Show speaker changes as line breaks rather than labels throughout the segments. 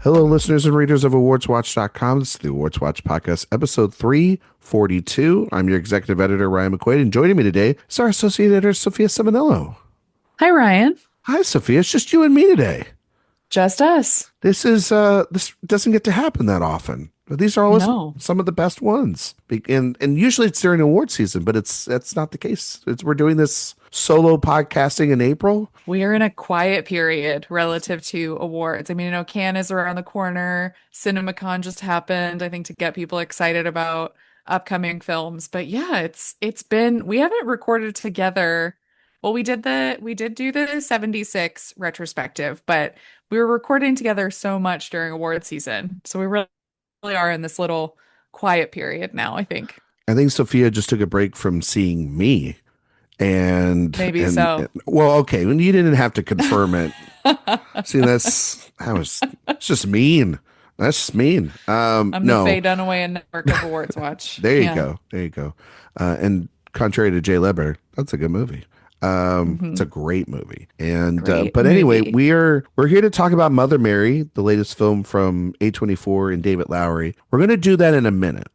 Hello, listeners and readers of AwardsWatch.com. This is the Awards Watch Podcast, episode 342. I'm your executive editor, Ryan McQuade, and joining me today is our associate editor, Sophia Ciminello.
Hi, Ryan.
Hi, Sophia. It's just you and me today.
Just us.
This doesn't get to happen that often. But these are always some of the best ones. And usually it's during award season, but that's not the case. We're doing this solo podcasting in April.
We are in a quiet period relative to awards. I mean, Cannes is around the corner. CinemaCon just happened, I think, to get people excited about upcoming films. But yeah, it's been, we haven't recorded together. Well, we did do the 76 retrospective, but we were recording together so much during award season. So we really are in this little quiet period now, I think.
I think Sophia just took a break from seeing me. Well, okay, when you didn't have to confirm it. See, it's just mean. That's just mean.
I'm the Faye Dunaway network of Awards Watch.
There you go. And contrary to Jay Ledbetter, that's a good movie. It's a great movie. Anyway, we're here to talk about Mother Mary, the latest film from A24 and David Lowery. We're going to do that in a minute.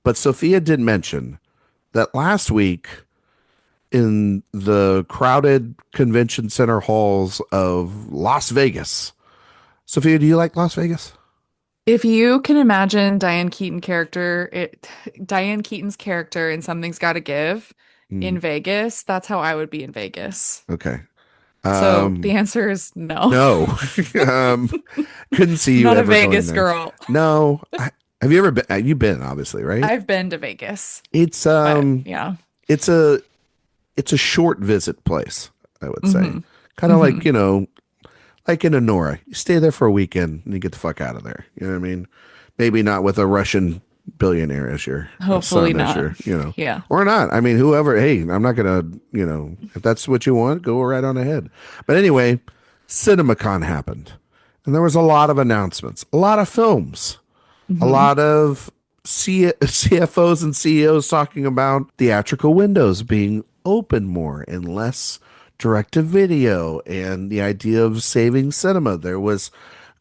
But Sophia did mention that last week in the crowded convention center halls of Las Vegas. Sophia, do you like Las Vegas?
If you can imagine Diane Keaton's character in Something's Gotta Give in Vegas, that's how I would be in Vegas.
Okay.
So the answer is no.
No. Couldn't see you
Not
ever
a Vegas
going there.
girl.
No. Have you ever been? You've been, obviously, right?
I've been to Vegas.
It's
yeah.
It's a short visit place, I would say. Kind of like, like in Honora. You stay there for a weekend and you get the fuck out of there. You know what I mean? Maybe not with a Russian billionaire as your
hopefully
son,
not.
as your,
yeah.
Or not. I mean, whoever, hey, I'm not going to, if that's what you want, go right on ahead. But anyway, CinemaCon happened. And there was a lot of announcements, a lot of films, a lot of CFOs and CEOs talking about theatrical windows being open more and less direct-to-video and the idea of saving cinema. There was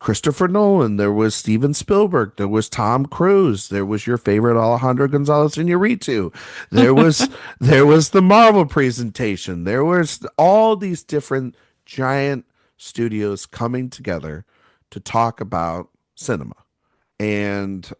Christopher Nolan, there was Steven Spielberg, there was Tom Cruise, there was your favorite Alejandro Gonzalez Iñárritu, there was the Marvel presentation, there was all these different giant studios coming together to talk about cinema. And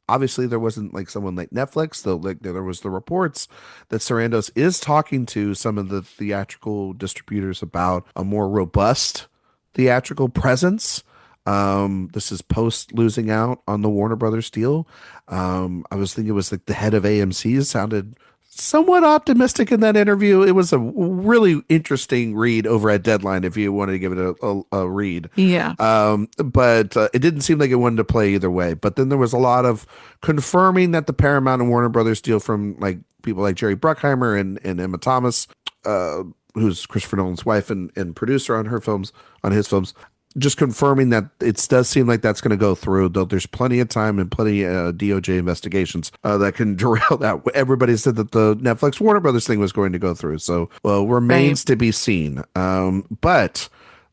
obviously, there wasn't like someone like Netflix, though. Like there was the reports that Sarandos is talking to some of the theatrical distributors about a more robust theatrical presence. This is post losing out on the Warner Brothers deal. I was thinking it was like the head of AMC sounded somewhat optimistic in that interview. It was a really interesting read over at Deadline if you wanted to give it a read.
Yeah.
But it didn't seem like it wanted to play either way. But then there was a lot of confirming that the Paramount and Warner Brothers deal from like people like Jerry Bruckheimer and Emma Thomas, who's Christopher Nolan's wife and producer on his films, just confirming that it does seem like that's going to go through, though there's plenty of time and plenty of DOJ investigations that can derail that. Everybody said that the Netflix Warner Brothers thing was going to go through. So, remains to be seen. But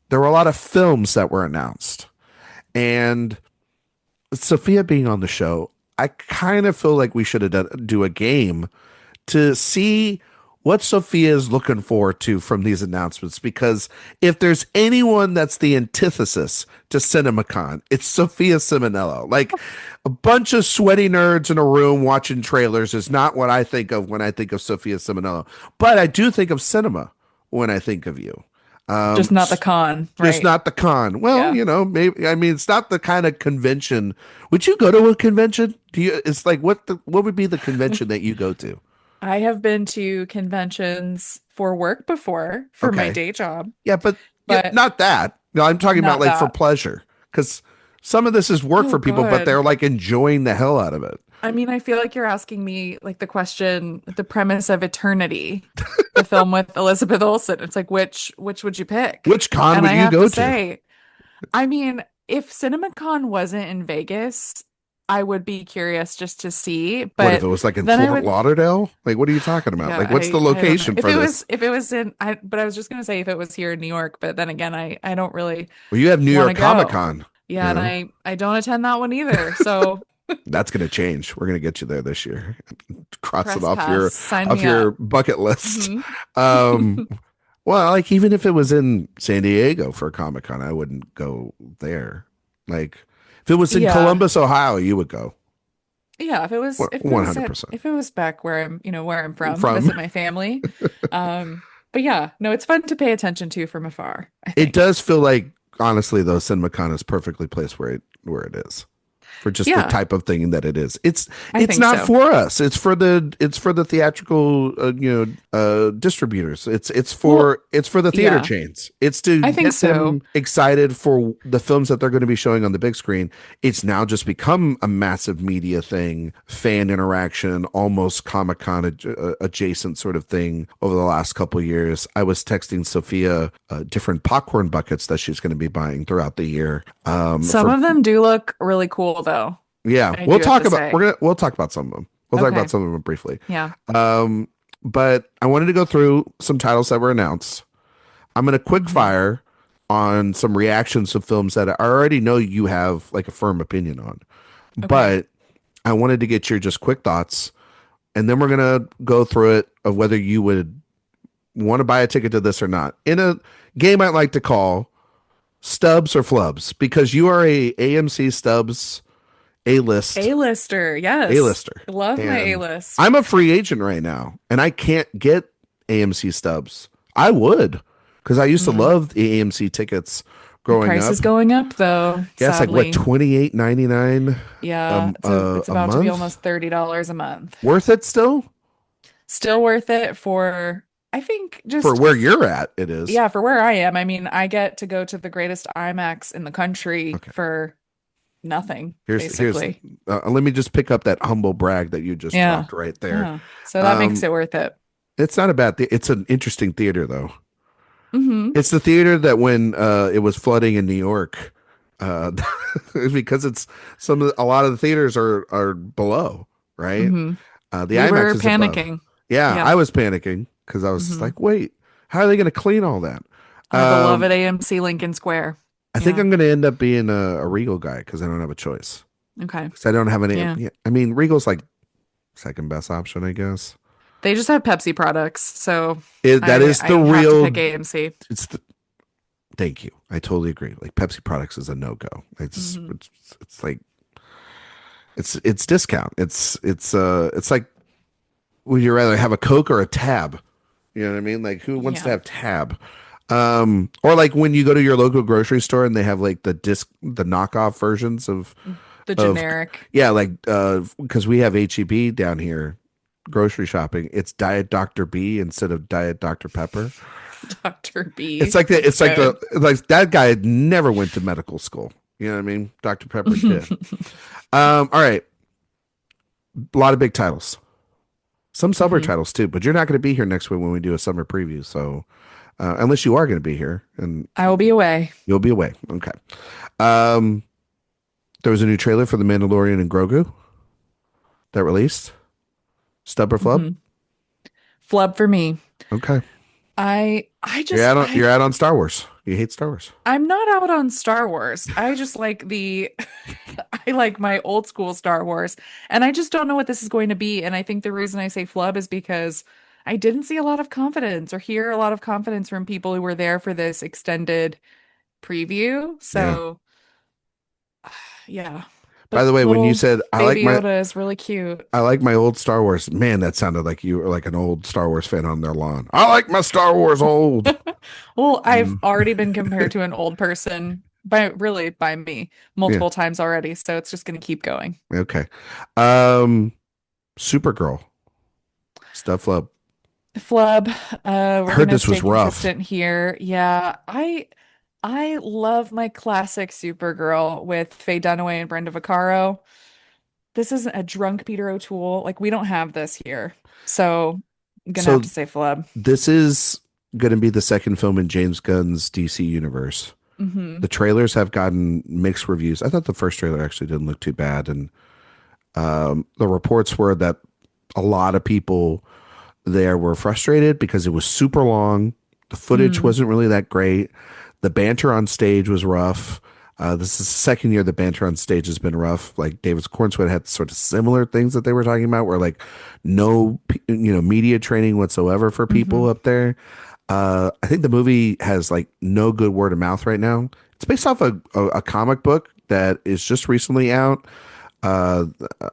there were a lot of films that were announced. And Sophia being on the show, I kind of feel like we should do a game to see what Sophia is looking forward to from these announcements, because if there's anyone that's the antithesis to CinemaCon, it's Sophia Ciminello. Like a bunch of sweaty nerds in a room watching trailers is not what I think of when I think of Sophia Ciminello. But I do think of cinema when I think of you.
Just not the con.
Right? Just not the con. Well, maybe. I mean, it's not the kind of convention. Would you go to a convention? It's like what would be the convention that you go to?
I have been to conventions for work before for my day job.
Yeah, but not that. No, I'm talking about like for pleasure, because some of this is work for people, but they're like enjoying the hell out of it.
I mean, I feel like you're asking me like the question, the premise of Eternity, the film with Elizabeth Olsen. It's like, which would you pick?
Which con would you go to?
I mean, if CinemaCon wasn't in Vegas, I would be curious just to see. But
what if it was like in Fort Lauderdale? Like, what are you talking about? Like, what's the location for this?
If it was in, but I was just gonna say if it was here in New York. But then again, I don't really.
Well, you have New York Comic Con.
Yeah,
You
and
know,
I don't attend that one either. So
that's going to change. We're going to get you there this year. Cross it
press pass, sign
off
me
your
up.
bucket list.
Hmm.
Um, well, like even if it was in San Diego for Comic Con, I wouldn't go there. Like if it was in
Yeah.
Columbus, Ohio, you would go
Yeah,
one hundred percent
if it was back where where I'm from,
from.
visit my family. But yeah, no, it's fun to pay attention to from afar, I
It
think.
does feel like honestly though, CinemaCon is perfectly placed where it is for just the
Yeah,
type of thing that it is.
I
It's
think
not
so.
for us. It's for the theatrical distributors.
Well,
It's for the theater
yeah,
chains. It's to
I think
get
so.
them excited for the films that they're going to be showing on the big screen. It's now just become a massive media thing, fan interaction, almost Comic-Con adjacent sort of thing over the last couple of years. I was texting Sophia different popcorn buckets that she's going to be buying throughout the year.
Some
For
of them do look really cool though.
Yeah,
I do have to say.
we'll talk about some of them. We'll talk about
Okay.
some of them briefly.
Yeah.
Um, but I wanted to go through some titles that were announced. I'm going to quick
Hmm.
fire on some reactions of films that I already know you have like a firm opinion on.
Okay.
But I wanted to get your just quick thoughts, and then we're going to go through it of whether you would want to buy a ticket to this or not. In a game I like to call Stubs or Flubs, because you are a AMC Stubs A-list
A-lister, yes.
A-lister.
I love my
And
A-list.
I'm a free agent right now, and I can't get AMC stubs. I would, because I used to
Mm.
love the AMC tickets
The
growing
price
up.
is going up though,
Yeah, it's like what,
sadly.
28.99
Yeah, it's
a
about to be
month?
almost $30 a month.
Worth it still?
Still worth it for, I think,
For
just,
where you're at, it is.
yeah, for where I am. I mean, I get to go to the greatest IMAX in the country
Okay.
for nothing,
Here's
basically.
let me just pick up that humble brag that you just
Yeah.
dropped right there.
Yeah. So that makes
Um,
it worth it.
it's not a bad it's an interesting theater though.
Hmm.
It's the theater that when it was flooding in New York, uh, because a lot of the theaters are below, right?
Hmm.
The
We
IMAX
were
is above.
panicking.
Yeah,
Yeah.
I was panicking because I was just
Hmm.
like, wait, how are they going to clean all that?
Our
Um,
beloved AMC Lincoln Square.
I think
Yeah.
I'm going to end up being a Regal guy because I don't have a choice.
Okay.
Because I don't have any.
Yeah.
Yeah, I mean, Regal's like second best option, I guess.
They just have Pepsi products, so
That is
I
the
have to
real.
pick AMC.
It's the, Thank you. I totally agree. Like Pepsi products is a no go.
Hmm.
It's like it's discount. It's like would you rather have a Coke or a Tab? You know what I mean? Like who wants to
Yeah.
have Tab? Or like when you go to your local grocery store and they have like the knockoff versions
The
of
generic
yeah, like because we have HEB down here grocery shopping. It's Diet Dr. B instead of Diet Dr. Pepper.
Dr.
It's
B.
like the
That's
it's like the
good.
like that guy never went to medical school. You know what I mean? Dr. Pepper did. All right. A lot of big titles. Some summer
Hmm.
titles too, but you're not going to be here next week when we do a summer preview. So, unless you are going to be here and
I will be away.
you'll be away. Okay. Um, there was a new trailer for The Mandalorian and Grogu that released. Stub or flub?
Hmm. Flub for me.
Okay.
I just
You're out on Star Wars. You hate Star Wars.
I'm not out on Star Wars. I just like I like my old school Star Wars, and I just don't know what this is going to be. And I think the reason I say flub is because I didn't see a lot of confidence or hear a lot of confidence from people who were there for this extended preview.
Yeah.
So, yeah.
By
But
the way, when you
little
said
baby Yoda is really cute.
I like my old Star Wars, man, that sounded like you were like an old Star Wars fan on their lawn. I like my Star Wars old.
Well, I've
Mm,
already been compared to an old person by me
yeah.
multiple times already, so it's just going to keep going.
Okay. Um, Supergirl. Stuff up.
Flub,
I
we're
heard
gonna
this
stay
was rough.
consistent here. Yeah, I love my classic Supergirl with Faye Dunaway and Brenda Vaccaro. This isn't a drunk Peter O'Toole. Like we don't have this here. So I'm gonna have
So
to say flub.
this is going to be the second film in James Gunn's DC universe.
Hmm.
The trailers have gotten mixed reviews. I thought the first trailer actually didn't look too bad, and the reports were that a lot of people there were frustrated because it was super long. The footage
Mm.
wasn't really that great. The banter on stage was rough. This is the second year the banter on stage has been rough. Like David Cornswood had sort of similar things that they were talking about, where like no, media training whatsoever for people
Hmm.
up there. I think the movie has like no good word of mouth right now. It's based off a comic book that is just recently out. Uh,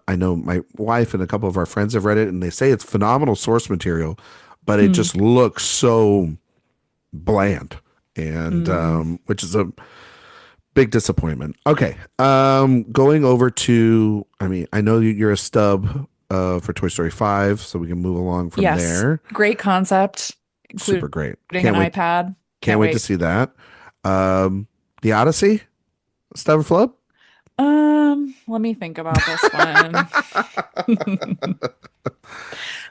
I know my wife and a couple of our friends have read it, and they say it's phenomenal source material, but it
Hmm.
just looks so bland, and
Mm.
which is a big disappointment. Okay, going over to, I mean, I know you're a stub for Toy Story 5, so we can move along from
Yes.
there.
Great concept,
Super
including
great.
an iPad.
Can't
Can't
wait to
wait.
see that. The Odyssey, stub or flub?
Let me think about this one.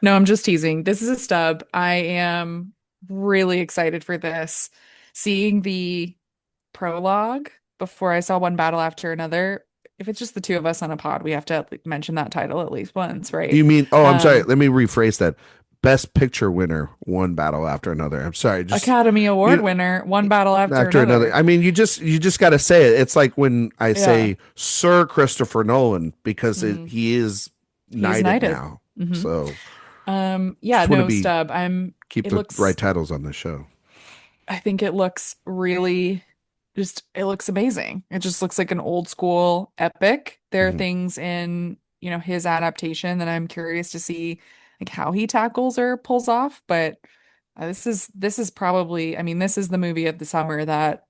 No, I'm just teasing. This is a stub. I am really excited for this. Seeing the prologue before I saw One Battle After Another. If it's just the two of us on a pod, we have to mention that title at least once, right?
You mean, oh, I'm sorry.
Um,
Let me rephrase that. Best picture winner, one battle after another. I'm sorry. Just,
Academy Award
you
winner, One Battle After
after another.
Another.
I mean, you just got to say it. It's like when I
Yeah.
say Sir Christopher Nolan because
Hmm.
he is
He's
knighted
knighted.
now.
Hmm.
So
Yeah,
just want to
no,
be
Stub.
keep
It
the
looks,
right titles on this show.
I think it looks really it looks amazing. It just looks like an old school epic. There are
Mhm.
things in, his adaptation that I'm curious to see like how he tackles or pulls off, but this is probably, I mean, this is the movie of the summer that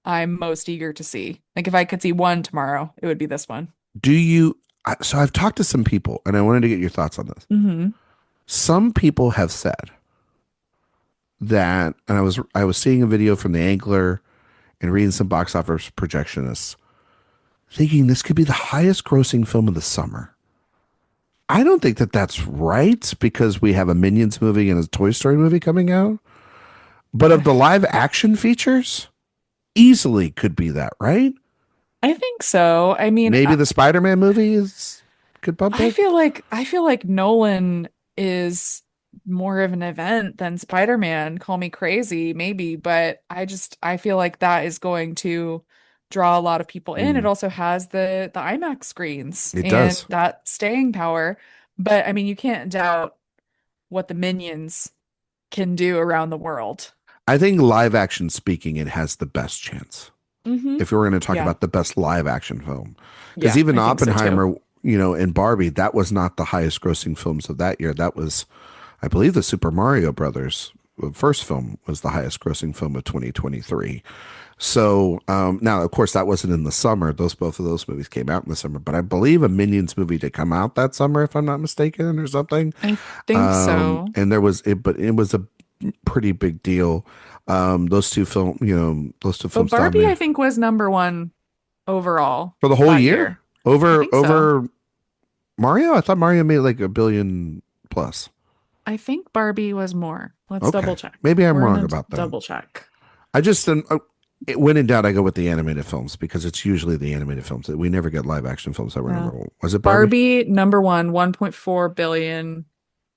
I'm most eager to see. Like if I could see one tomorrow, it would be this one.
Do you? So I've talked to some people, and I wanted to get your thoughts on this.
Hmm.
Some people have said that, and I was seeing a video from the Angler and reading some box office projectionists, thinking this could be the highest grossing film of the summer. I don't think that that's right because we have a Minions movie and a Toy Story movie coming out. But of the live action features, easily could be that, right?
I think so. I mean,
Maybe the Spider-Man movie is could bump it.
I feel like Nolan is more of an event than Spider-Man. Call me crazy, maybe, but I feel like that is going to draw a lot of people in. It
Mm,
also has the IMAX screens
it
and
does.
that staying power. But I mean, you can't doubt what the Minions can do around the world.
I think live action speaking, it has the best chance.
Hmm.
If we're going to talk
Yeah.
about the best live action film, because
Yeah,
even
I think so too.
Oppenheimer, and Barbie, that was not the highest grossing films of that year. That was, I believe, the Super Mario Brothers first film was the highest grossing film of 2023. So now, of course, that wasn't in the summer. Both of those movies came out in the summer, but I believe a Minions movie did come out that summer, if I'm not mistaken, or something.
I think so.
And there was it, but it was a pretty big deal. Those two
But
films
Barbie, I
dominated
think, was number one overall
for the whole
that
year
year. I
over
think so.
Mario. I thought Mario made like a billion plus.
I think Barbie was more. Let's
Okay,
double check.
maybe I'm
We're
wrong
gonna
about that.
double check.
I just when in doubt, I go with the animated films because it's usually the animated films. We never get live action films that were number
Yeah.
one. Was it Barbie?
Barbie number one, 1.4 billion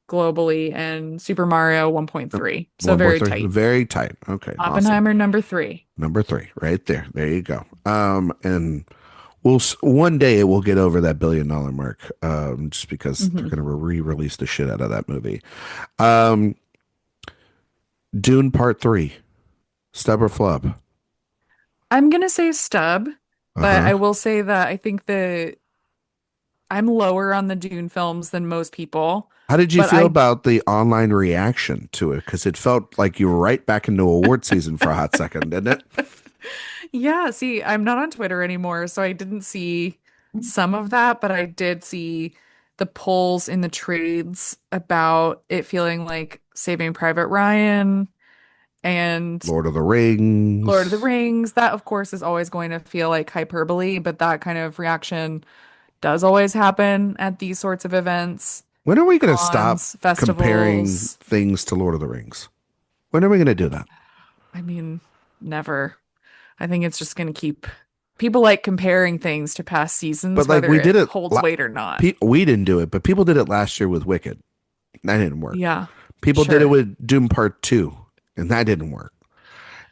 globally, and Super Mario 1.3. So very
1.3,
tight.
very tight. Okay, awesome.
Oppenheimer number three.
Number three, right there. There you go. And one day it will get over that $1 billion mark. Just because they're
Hmm.
going to re-release the shit out of that movie. Um, Dune Part Three, stub or flub?
I'm gonna say stub,
Uh
but
huh.
I will say that I think I'm lower on the Dune films than most people.
How did you
But
feel
I
about the online reaction to it? Because it felt like you were right back into award season for a hot second, didn't it?
Yeah, see, I'm not on Twitter anymore, so I didn't see some of that, but I did see the polls in the trades about it feeling like Saving Private Ryan and
Lord of the
Lord of the
Rings.
Rings. That, of course, is always going to feel like hyperbole, but that kind of reaction does always happen at these sorts of events,
When are we going to stop
cons,
comparing
festivals.
things to Lord of the Rings? When are we going to do that?
I mean, never. I think it's just going to keep people like comparing things to past
But
seasons,
like
whether
we did
it
it,
holds weight or not.
we didn't do it, but people did it last year with Wicked. That didn't work.
Yeah,
People did it
sure,
with Doom Part 2, and that didn't work.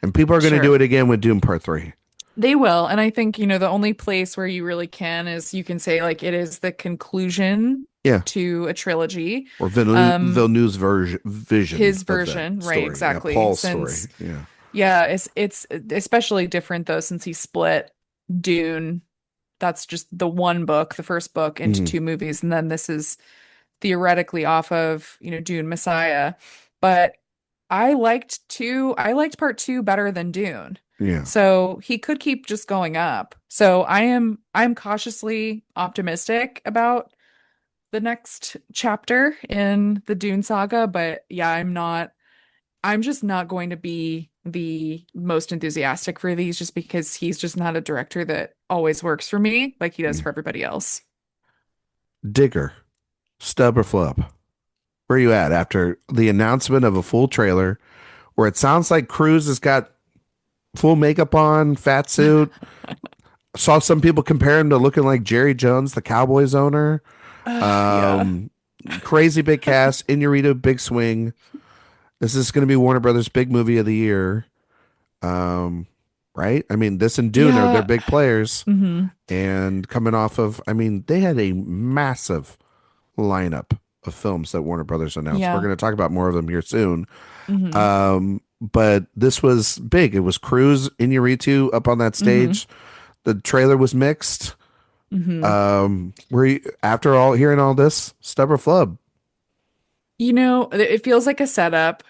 And people are going to do
sure.
it again with Doom Part 3.
They will. And I think, the only place where you really can is you can say like it is the conclusion
Yeah.
to a trilogy.
Or
Um,
Villeneuve's vision
his
of that
version, right,
story. Yeah,
exactly.
Paul's
Since
story. Yeah.
yeah, it's especially different though since he split Dune. That's just the one book, the first book into
Mhm.
two movies, and then this is theoretically off of, Dune Messiah. But I liked part two better than Dune.
Yeah.
So he could keep just going up. So I'm cautiously optimistic about the next chapter in the Dune saga, but yeah, I'm just not going to be the most enthusiastic for these just because he's just not a director that always works for me like he does
Yeah.
for everybody else.
Digger, stub or flub? Where are you at after the announcement of a full trailer where it sounds like Cruz has got full makeup on, fat suit? Saw some people compare him to looking like Jerry Jones, the Cowboys owner.
Yeah.
Um, Crazy big cast, Inarritu, big swing. This is going to be Warner Brothers' big movie of the year. Um, right? I mean, this and Dune are their
Yeah.
big players.
hmm
And coming off of, I mean, they had a massive lineup of films that Warner Brothers announced. We're
Yeah.
going to talk about more of them here soon.
hmm
But this was big. It was Cruz, Inarritu up on that
hmm
stage. The trailer was mixed.
hmm
Were you, after all hearing all this, stub or flub?
It feels like a setup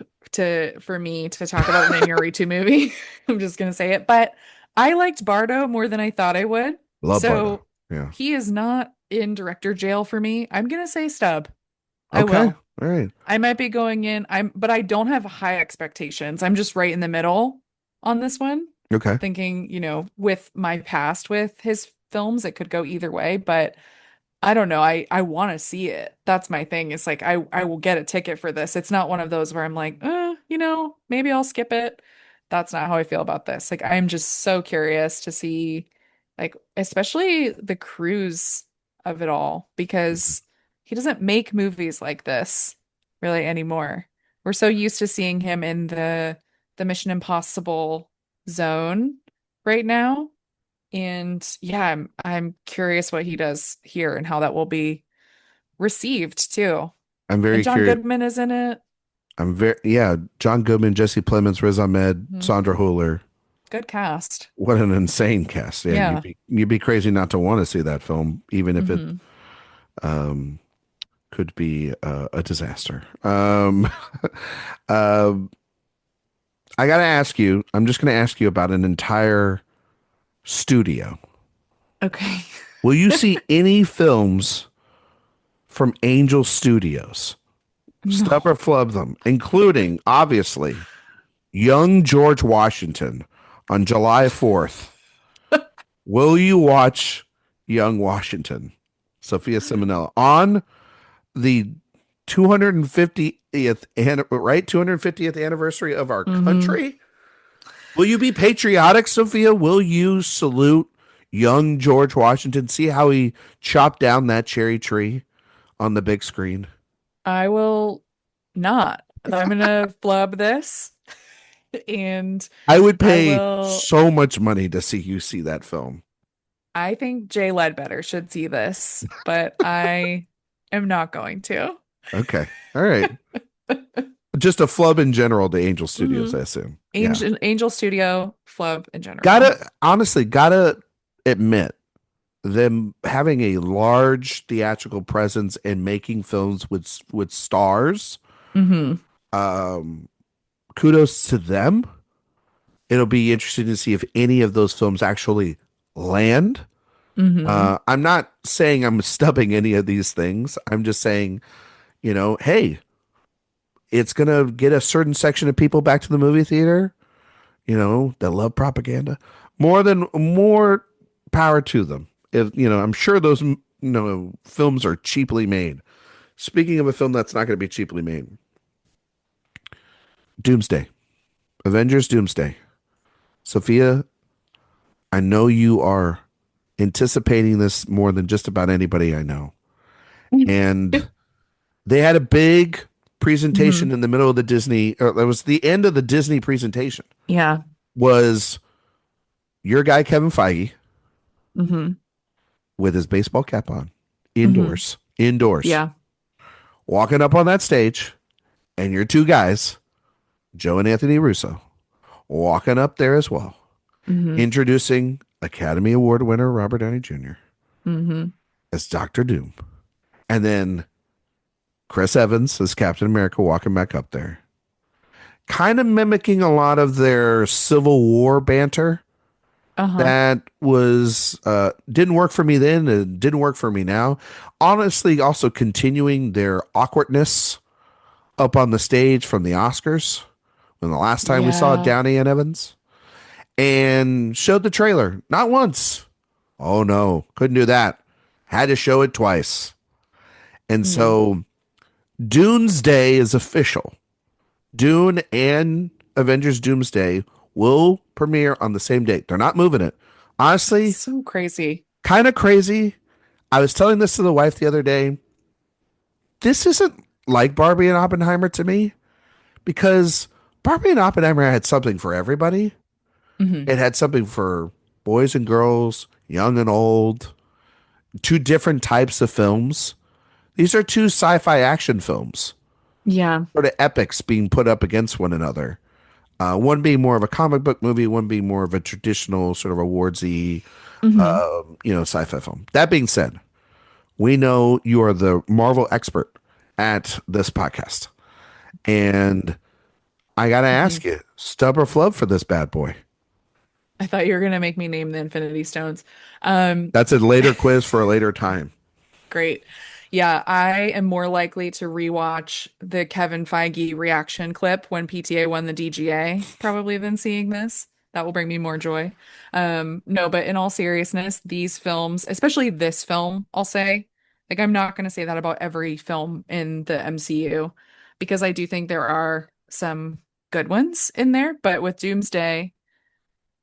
for me to talk about an Inarritu movie. I'm just gonna say it, but I liked Bardo more than I thought I would.
Love Bardo.
So
Yeah.
he is not in director jail for me. I'm gonna say stub. I
Okay.
will.
All right.
I might be going in. But I don't have high expectations. I'm just right in the middle on this one,
Okay.
thinking, with my past with his films, it could go either way, but I don't know. I want to see it. That's my thing. It's like I will get a ticket for this. It's not one of those where I'm like, maybe I'll skip it. That's not how I feel about this. Like I'm just so curious to see like especially the cruise of it all because he doesn't make movies like this really anymore. We're so used to seeing him in the Mission Impossible zone right now. And yeah, I'm curious what he does here and how that will be received too.
I'm
And
very
John
curious.
Goodman is in it.
Yeah. John Goodman, Jesse Plemons, Riz Ahmed,
Mhm.
Sandra Hüller.
Good cast.
What an insane cast. Yeah.
Yeah.
You'd be crazy not to want to see that film, even if it
hmm
um, could be a disaster. Um, I got to ask you, I'm just going to ask you about an entire studio.
Okay.
Will you see any films from Angel Studios? Stub or
No.
flub them, including, obviously, young George Washington on July 4th. Will you watch Young Washington? Sophia Ciminello on the 250th, right? 250th anniversary of our
hmm
country. Will you be patriotic, Sophia? Will you salute young George Washington? See how he chopped down that cherry tree on the big screen?
I will not. I'm gonna flub this and
I would
I
pay
will
so much money to see you see that film.
I think Jay Ledbetter should see this, but I am not going to.
Okay. All right. Just a flub in general to Angel Studios,
hmm
I assume. Yeah.
Angel Studio flub in general.
Gotta admit, them having a large theatrical presence and making films with stars,
hmm
um, kudos to them. It'll be interesting to see if any of those films actually land.
hmm
I'm not saying I'm stubbing any of these things. I'm just saying, hey, it's gonna get a certain section of people back to the movie theater, that love propaganda. More power to them. If I'm sure those films are cheaply made. Speaking of a film that's not going to be cheaply made, Doomsday, Avengers Doomsday. Sophia, I know you are anticipating this more than just about anybody I know. And they had a big
hmm
presentation in the middle of the Disney, or that was the end of the Disney presentation,
Yeah.
was your guy Kevin Feige
Mm-hmm.
with his baseball cap on,
Mm-hmm.
indoors,
Yeah.
walking up on that stage, and your two guys, Joe and Anthony Russo, walking up there as well,
Mm-hmm.
introducing Academy Award winner Robert Downey Jr.
Mm-hmm.
as Doctor Doom, and then Chris Evans as Captain America walking back up there, kind of mimicking a lot of their Civil War banter
Uh-huh.
that was didn't work for me then and didn't work for me now. Honestly, also continuing their awkwardness up on the stage from the Oscars when the last time we saw
Yeah.
Downey and Evans, and showed the trailer not once. Oh no, couldn't do that. Had to show it twice. And
Mm.
so Doomsday is official. Dune and Avengers Doomsday will premiere on the same date. They're not moving it.
That's
Honestly,
so crazy.
kind of crazy. I was telling this to the wife the other day. This isn't like Barbie and Oppenheimer to me because Barbie and Oppenheimer had something for everybody.
Mm-hmm.
It had something for boys and girls, young and old, two different types of films. These are two sci-fi action films,
Yeah.
sort of epics being put up against one another. One being more of a comic book movie, one being more of a traditional sort of awardsy,
Mm-hmm.
sci-fi film. That being said, we know you are the Marvel expert at this podcast, and I gotta
Mm-hmm.
ask you, stub or flub for this bad boy?
I thought you were gonna make me name the Infinity Stones. Um,
That's a later quiz for a later time.
Great. Yeah, I am more likely to rewatch the Kevin Feige reaction clip when PTA won the DGA probably than seeing this. That will bring me more joy. No, but in all seriousness, these films, especially this film, I'll say, like I'm not going to say that about every film in the MCU because I do think there are some good ones in there, but with Doomsday,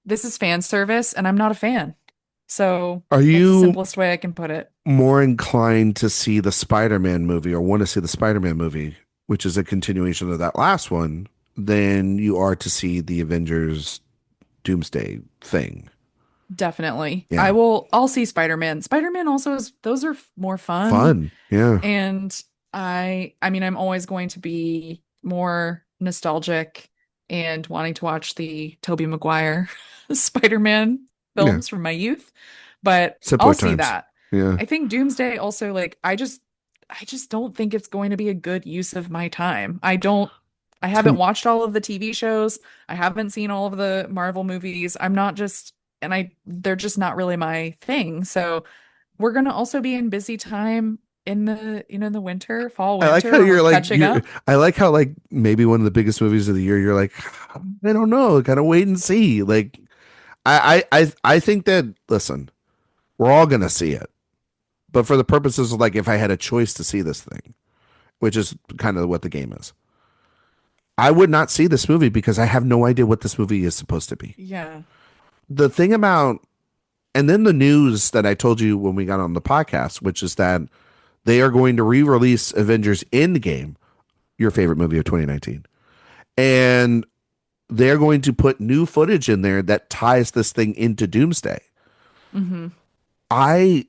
this is fan service and I'm not a fan. So
Are
that's the
you
simplest way I can put it.
more inclined to see the Spider-Man movie or want to see the Spider-Man movie, which is a continuation of that last one, than you are to see the Avengers Doomsday thing?
Definitely.
Yeah.
I'll see Spider-Man. Spider-Man also is those are more fun.
Fun. Yeah.
And I mean I'm always going to be more nostalgic and wanting to watch the Tobey Maguire Spider-Man
Yeah.
films from my youth, but I'll
Simpler
see
times.
that.
Yeah.
I think Doomsday also like I just don't think it's going to be a good use of my time. I haven't
To,
watched all of the TV shows. I haven't seen all of the Marvel movies. I'm not just and I they're just not really my thing. So we're gonna also be in busy time in the the winter, fall,
I like
winter
how
when we're
you're like
catching
you
up.
I like how like maybe one of the biggest movies of the year, you're like, I don't know, kind of wait and see. Like I think that listen, we're all gonna see it. But for the purposes of like if I had a choice to see this thing, which is kind of what the game is, I would not see this movie because I have no idea what this movie is supposed to be.
Yeah.
The thing about, and then the news that I told you when we got on the podcast, which is that they are going to re-release Avengers Endgame, your favorite movie of 2019, and they're going to put new footage in there that ties this thing into Doomsday.
Hmm.
I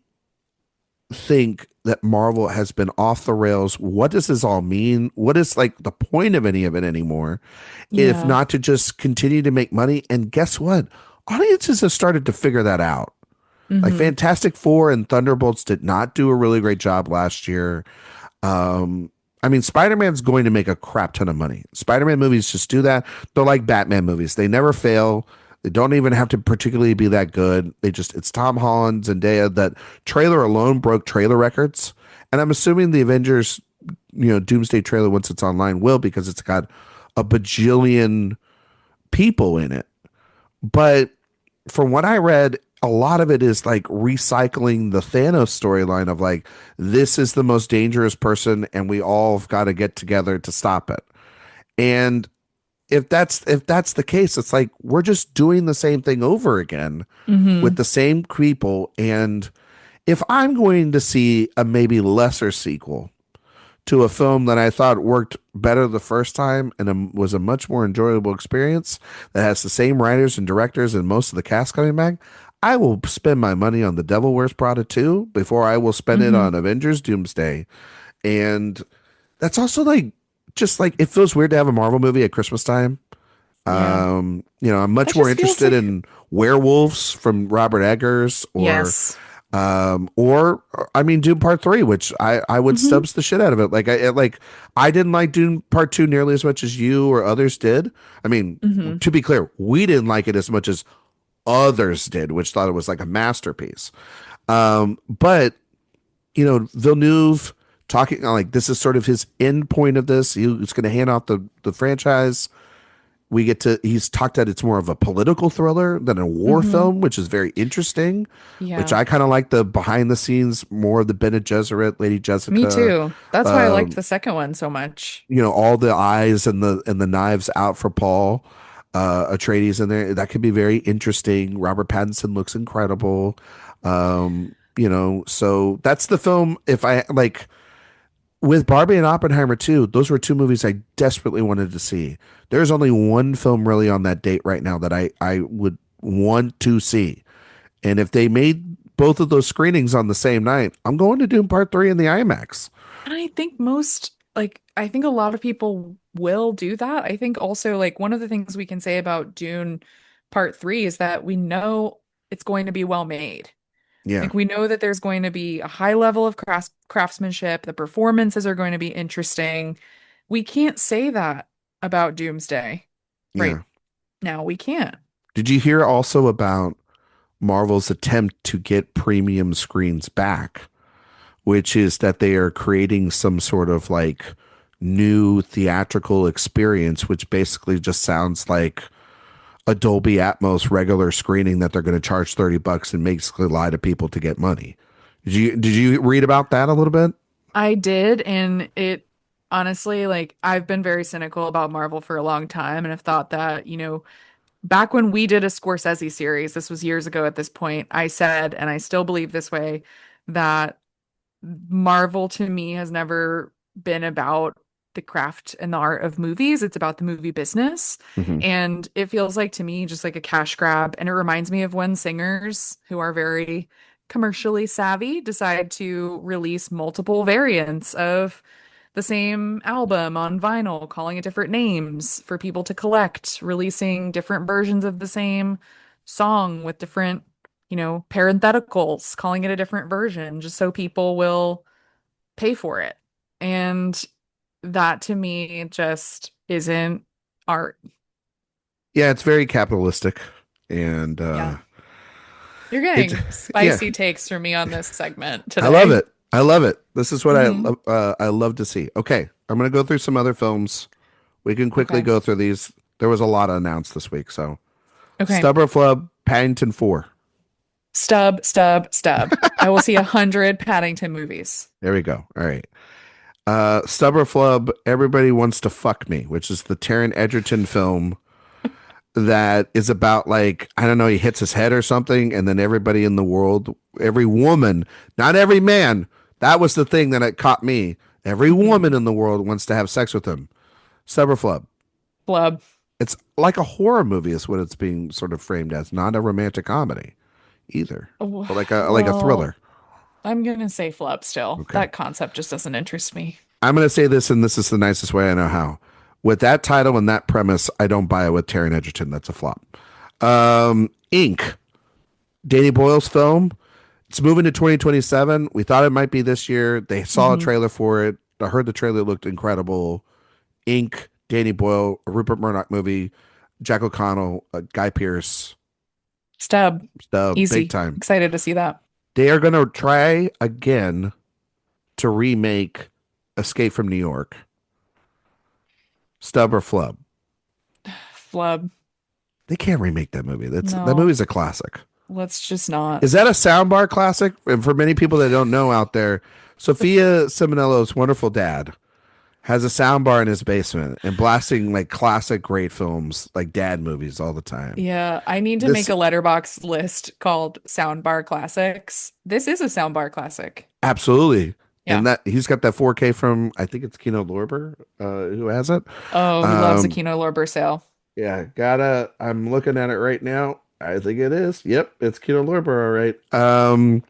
think that Marvel has been off the rails. What does this all mean? What is like the point of any of it anymore? If
Yeah.
not to just continue to make money. And guess what? Audiences have started to figure that out. Like
Hmm.
Fantastic Four and Thunderbolts did not do a really great job last year. Um, I mean, Spider-Man's going to make a crap ton of money. Spider-Man movies just do that. They're like Batman movies. They never fail. They don't even have to particularly be that good. It's Tom Holland, Zendaya. That trailer alone broke trailer records. And I'm assuming the Avengers, Doomsday trailer, once it's online, will because it's got a bajillion people in it. But from what I read, a lot of it is like recycling the Thanos storyline of like, this is the most dangerous person and we all have got to get together to stop it. And if that's the case, it's like we're just doing the same thing over again with
Hmm.
the same people. And if I'm going to see a maybe lesser sequel to a film that I thought worked better the first time and was a much more enjoyable experience that has the same writers and directors and most of the cast coming back, I will spend my money on The Devil Wears Prada 2 before I will spend it
Hmm.
on Avengers Doomsday. And that's also like, just like, it feels weird to have a Marvel movie at Christmas time.
Yeah.
I'm
That
much more
just feels
interested
like
in Werewolves from Robert Eggers,
yes.
or I mean Dune Part 3, which I would
Hmm.
stubs the shit out of it. I didn't like Dune Part 2 nearly as much as you or others did. I mean,
Hmm.
to be clear, we didn't like it as much as others did, which thought it was like a masterpiece. But Villeneuve talking like this is sort of his end point of this. He's going to hand off the franchise. He's talked that it's more of a political thriller than a war
Hmm.
film, which is very interesting, which
Yeah.
I kind of like the behind the scenes, more of the Bene Gesserit, Lady
Me
Jessica,
too. That's why I liked
um,
the second one so much.
all the eyes and the knives out for Paul, Atreides in there. That could be very interesting. Robert Pattinson looks incredible. So that's the film. If I like with Barbie and Oppenheimer too, those were two movies I desperately wanted to see. There's only one film really on that date right now that I would want to see. And if they made both of those screenings on the same night, I'm going to Doom Part 3 in the IMAX.
And I think I think a lot of people will do that. I think also, like, one of the things we can say about Dune Part 3 is that we know it's going to be well made.
Yeah.
Like, we know that there's going to be a high level of craftsmanship, the performances are going to be interesting. We can't say that about Doomsday right
Yeah.
now. We can't.
Did you hear also about Marvel's attempt to get premium screens back, which is that they are creating some sort of like new theatrical experience, which basically just sounds like a Dolby Atmos regular screening that they're going to charge $30 and basically lie to people to get money. Did you read about that a little bit?
I did, and it honestly, like, I've been very cynical about Marvel for a long time and have thought that, back when we did a Scorsese series, this was years ago at this point, I said, and I still believe this way, that Marvel to me has never been about the craft and the art of movies. It's about the movie business.
Hmm.
And it feels like to me just like a cash grab. And it reminds me of when singers who are very commercially savvy decide to release multiple variants of the same album on vinyl, calling it different names for people to collect, releasing different versions of the same song with different, parentheticals, calling it a different version, just so people will pay for it. And that to me just isn't art.
Yeah, it's very capitalistic, and
Yeah. You're
it.
getting
Yeah,
spicy takes from me on this segment
I love
today.
it. I love it. This is what
Hmm.
I love to see. Okay, I'm gonna go through some other films. We can quickly
Okay.
go through these. There was a lot announced this week, so
Okay.
Stubber Flub, Paddington 4.
Stub, stub, stub. I will see 100 Paddington movies.
There we go. All right. Stubber Flub, Everybody Wants to Fuck Me, which is the Taron Egerton film that is about like, I don't know, he hits his head or something, and then everybody in the world, every woman, not every man, that was the thing that it caught me. Every
Hmm.
woman in the world wants to have sex with him. Stubber Flub.
Flub.
It's like a horror movie is what it's being sort of framed as, not a romantic comedy either. But like a
Well,
thriller.
I'm gonna say flub still.
Okay.
That concept just doesn't interest me.
I'm going to say this, and this is the nicest way I know how. With that title and that premise, I don't buy it with Taron Egerton. That's a flop. Ink, Danny Boyle's film. It's moving to 2027. We thought it might be this year. They saw a
Hmm.
trailer for it. I heard the trailer looked incredible. Ink, Danny Boyle, a Rupert Murdoch movie, Jack O'Connell, Guy Pearce,
Stub.
big
Easy.
time.
Excited to see that.
They are going to try again to remake Escape from New York. Stub or flub?
Flub.
They can't remake that movie. That
No,
movie's a classic.
let's just not.
Is that a soundbar classic? And for many people that don't know out there, Sophia Ciminello's wonderful dad has a soundbar in his basement and blasting like classic great films, like dad movies all the time.
Yeah, I need to make
This
a letterbox list called Soundbar Classics. This is a soundbar classic.
absolutely.
Yeah.
And that he's got that 4K from, I think it's Kino Lorber, who has it.
Oh, he loves a
Um,
Kino Lorber sale.
yeah, I'm looking at it right now. I think it is. Yep, it's Kino Lorber, all right.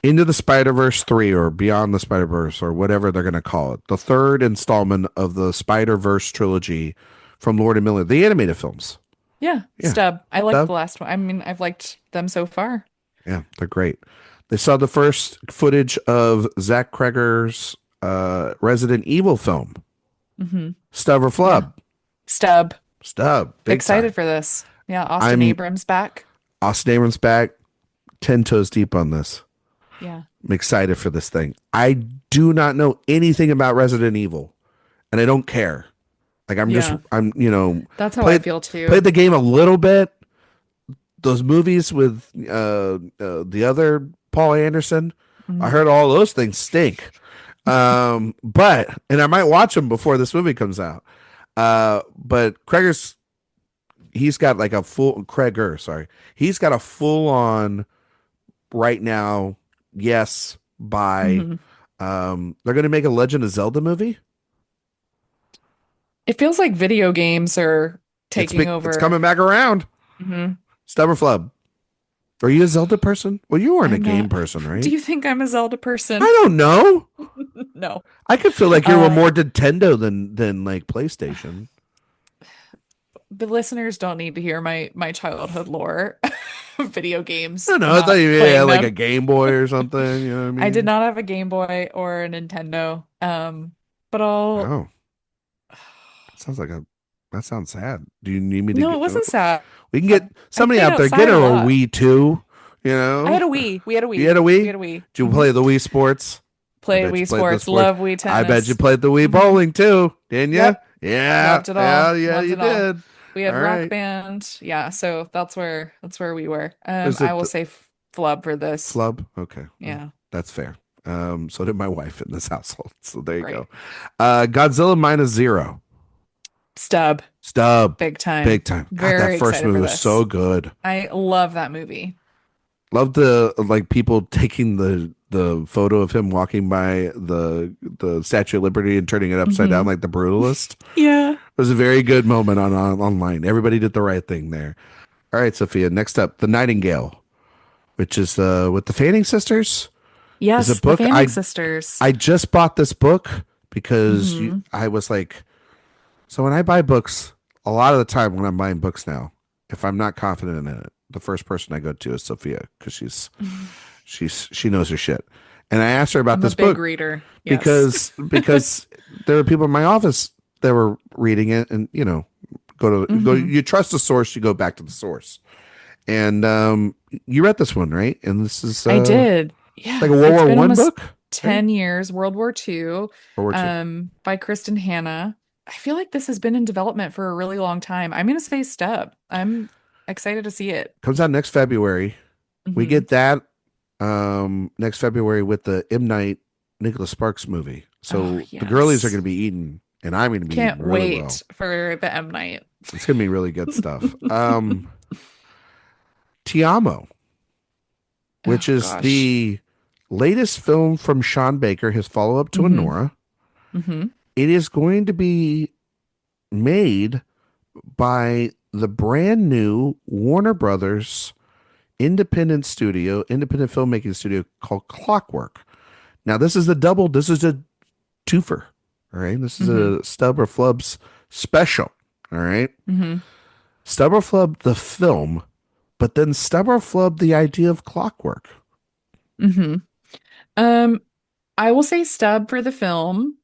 Into the Spider-Verse 3 or Beyond the Spider-Verse or whatever they're going to call it. The third installment of the Spider-Verse trilogy from Lord and Miller, the animated films.
Yeah,
Yeah.
Stub. I liked
Stuff.
the last one. I mean, I've liked them so far.
Yeah, they're great. They saw the first footage of Zach Kreger's Resident Evil film.
Hmm.
Stub or
Yeah.
flub?
Stub.
Stub, big
Excited
time.
for this. Yeah, Austin
I'm
Abrams back.
Austin Abrams back, 10 toes deep on this.
Yeah.
I'm excited for this thing. I do not know anything about Resident Evil, and I don't care. Like
Yeah.
I'm
That's how I
played
feel too.
played the game a little bit. Those movies with the other Paul Anderson, I
Mhm.
heard all those things stink. But and I might watch them before this movie comes out. But he's got like a full Kreger, sorry. He's got a full on right now, yes, by
Mhm.
they're gonna make a Legend of Zelda movie.
It feels like video games are taking
It's
over.
coming back around.
Hmm.
Stubber Flub. Are you a Zelda person? Well, you weren't a
I'm
game
not.
person,
Do
right?
you think I'm a Zelda
I
person?
don't know.
No.
I could feel like you were
Uh,
more Nintendo than like PlayStation.
the listeners don't need to hear my childhood lore. Video
I
games,
don't know. I thought
not
you had
playing
like a
them.
Game Boy or something. You know what I
I did
mean?
not have a Game Boy or a Nintendo. But I'll
Oh, sounds like a that sounds sad. Do you need me to
no, it
get?
wasn't sad.
We can get
I
somebody
played
out there get
outside
her
a
a
lot.
Wii too. You
I had
know,
a Wii. We had a
you had
Wii.
a
We
Wii.
had a Wii.
Did you play the Wii Sports? I
Play
bet you
Wii
played the
Sports.
sports.
Love Wii
I bet you
Tennis.
played the Wii
Hmm.
bowling too, didn't you?
Yep.
Yeah,
Loved it
yeah,
all.
yeah.
Loved
You
it all.
did.
We
All
had Rock
right.
Band. Yeah, so that's where we were.
Is
I
it
will
the
say flub for this.
flub? Okay, well,
Yeah,
that's fair. So did my wife in this household. So there you
great.
go. Godzilla minus zero.
Stub.
Stub.
Big time.
Big time. God, that
Very
first
excited
movie
for
was
this.
so good.
I love that movie.
Love the like people taking the photo of him walking by the Statue of Liberty and turning it upside down
Hmm.
like the brutalist. It
Yeah.
was a very good moment on online. Everybody did the right thing there. All right, Sophia. Next up, The Nightingale, which is with the Fanning sisters. Is a
Yes, the
book
Fanning sisters.
I just bought this book because
Hmm.
I was like, so when I buy books, a lot of the time when I'm buying books now, if I'm not confident in it, the first person I go to is Sophia because she knows her shit. And I asked her about
I'm a
this
big
book
reader. Yes.
because there were people in my office that were reading it, and go
Hmm.
you trust the source, you go back to the source. And you read this one, right? And this is
I did.
like a
Yeah,
World
it's
War
been
One
almost
book, right?
10 years, World War II,
World War Two.
by Kristen Hanna. I feel like this has been in development for a really long time. I'm gonna say stub. I'm excited to see it.
Comes out next February. We
Hmm.
get that next February with the M. Night Nicholas Sparks movie.
Oh,
So the girlies are
yes.
going to be eating, and I'm going to be
Can't
eating really well.
wait for the M Night.
It's going to be really good stuff. Ti Amo, which
Oh
is
gosh.
the latest film from Sean Baker, his follow up to
Hmm.
Anora.
Hmm.
It is going to be made by the brand new Warner Brothers independent filmmaking studio called Clockwork. Now, this is a twofer. All right. This is
Hmm.
a Stub or Flubs special. All right.
Hmm.
Stub or Flub, the film, but then Stub or Flub, the idea of Clockwork.
Hmm. Um, I will say stub for the film.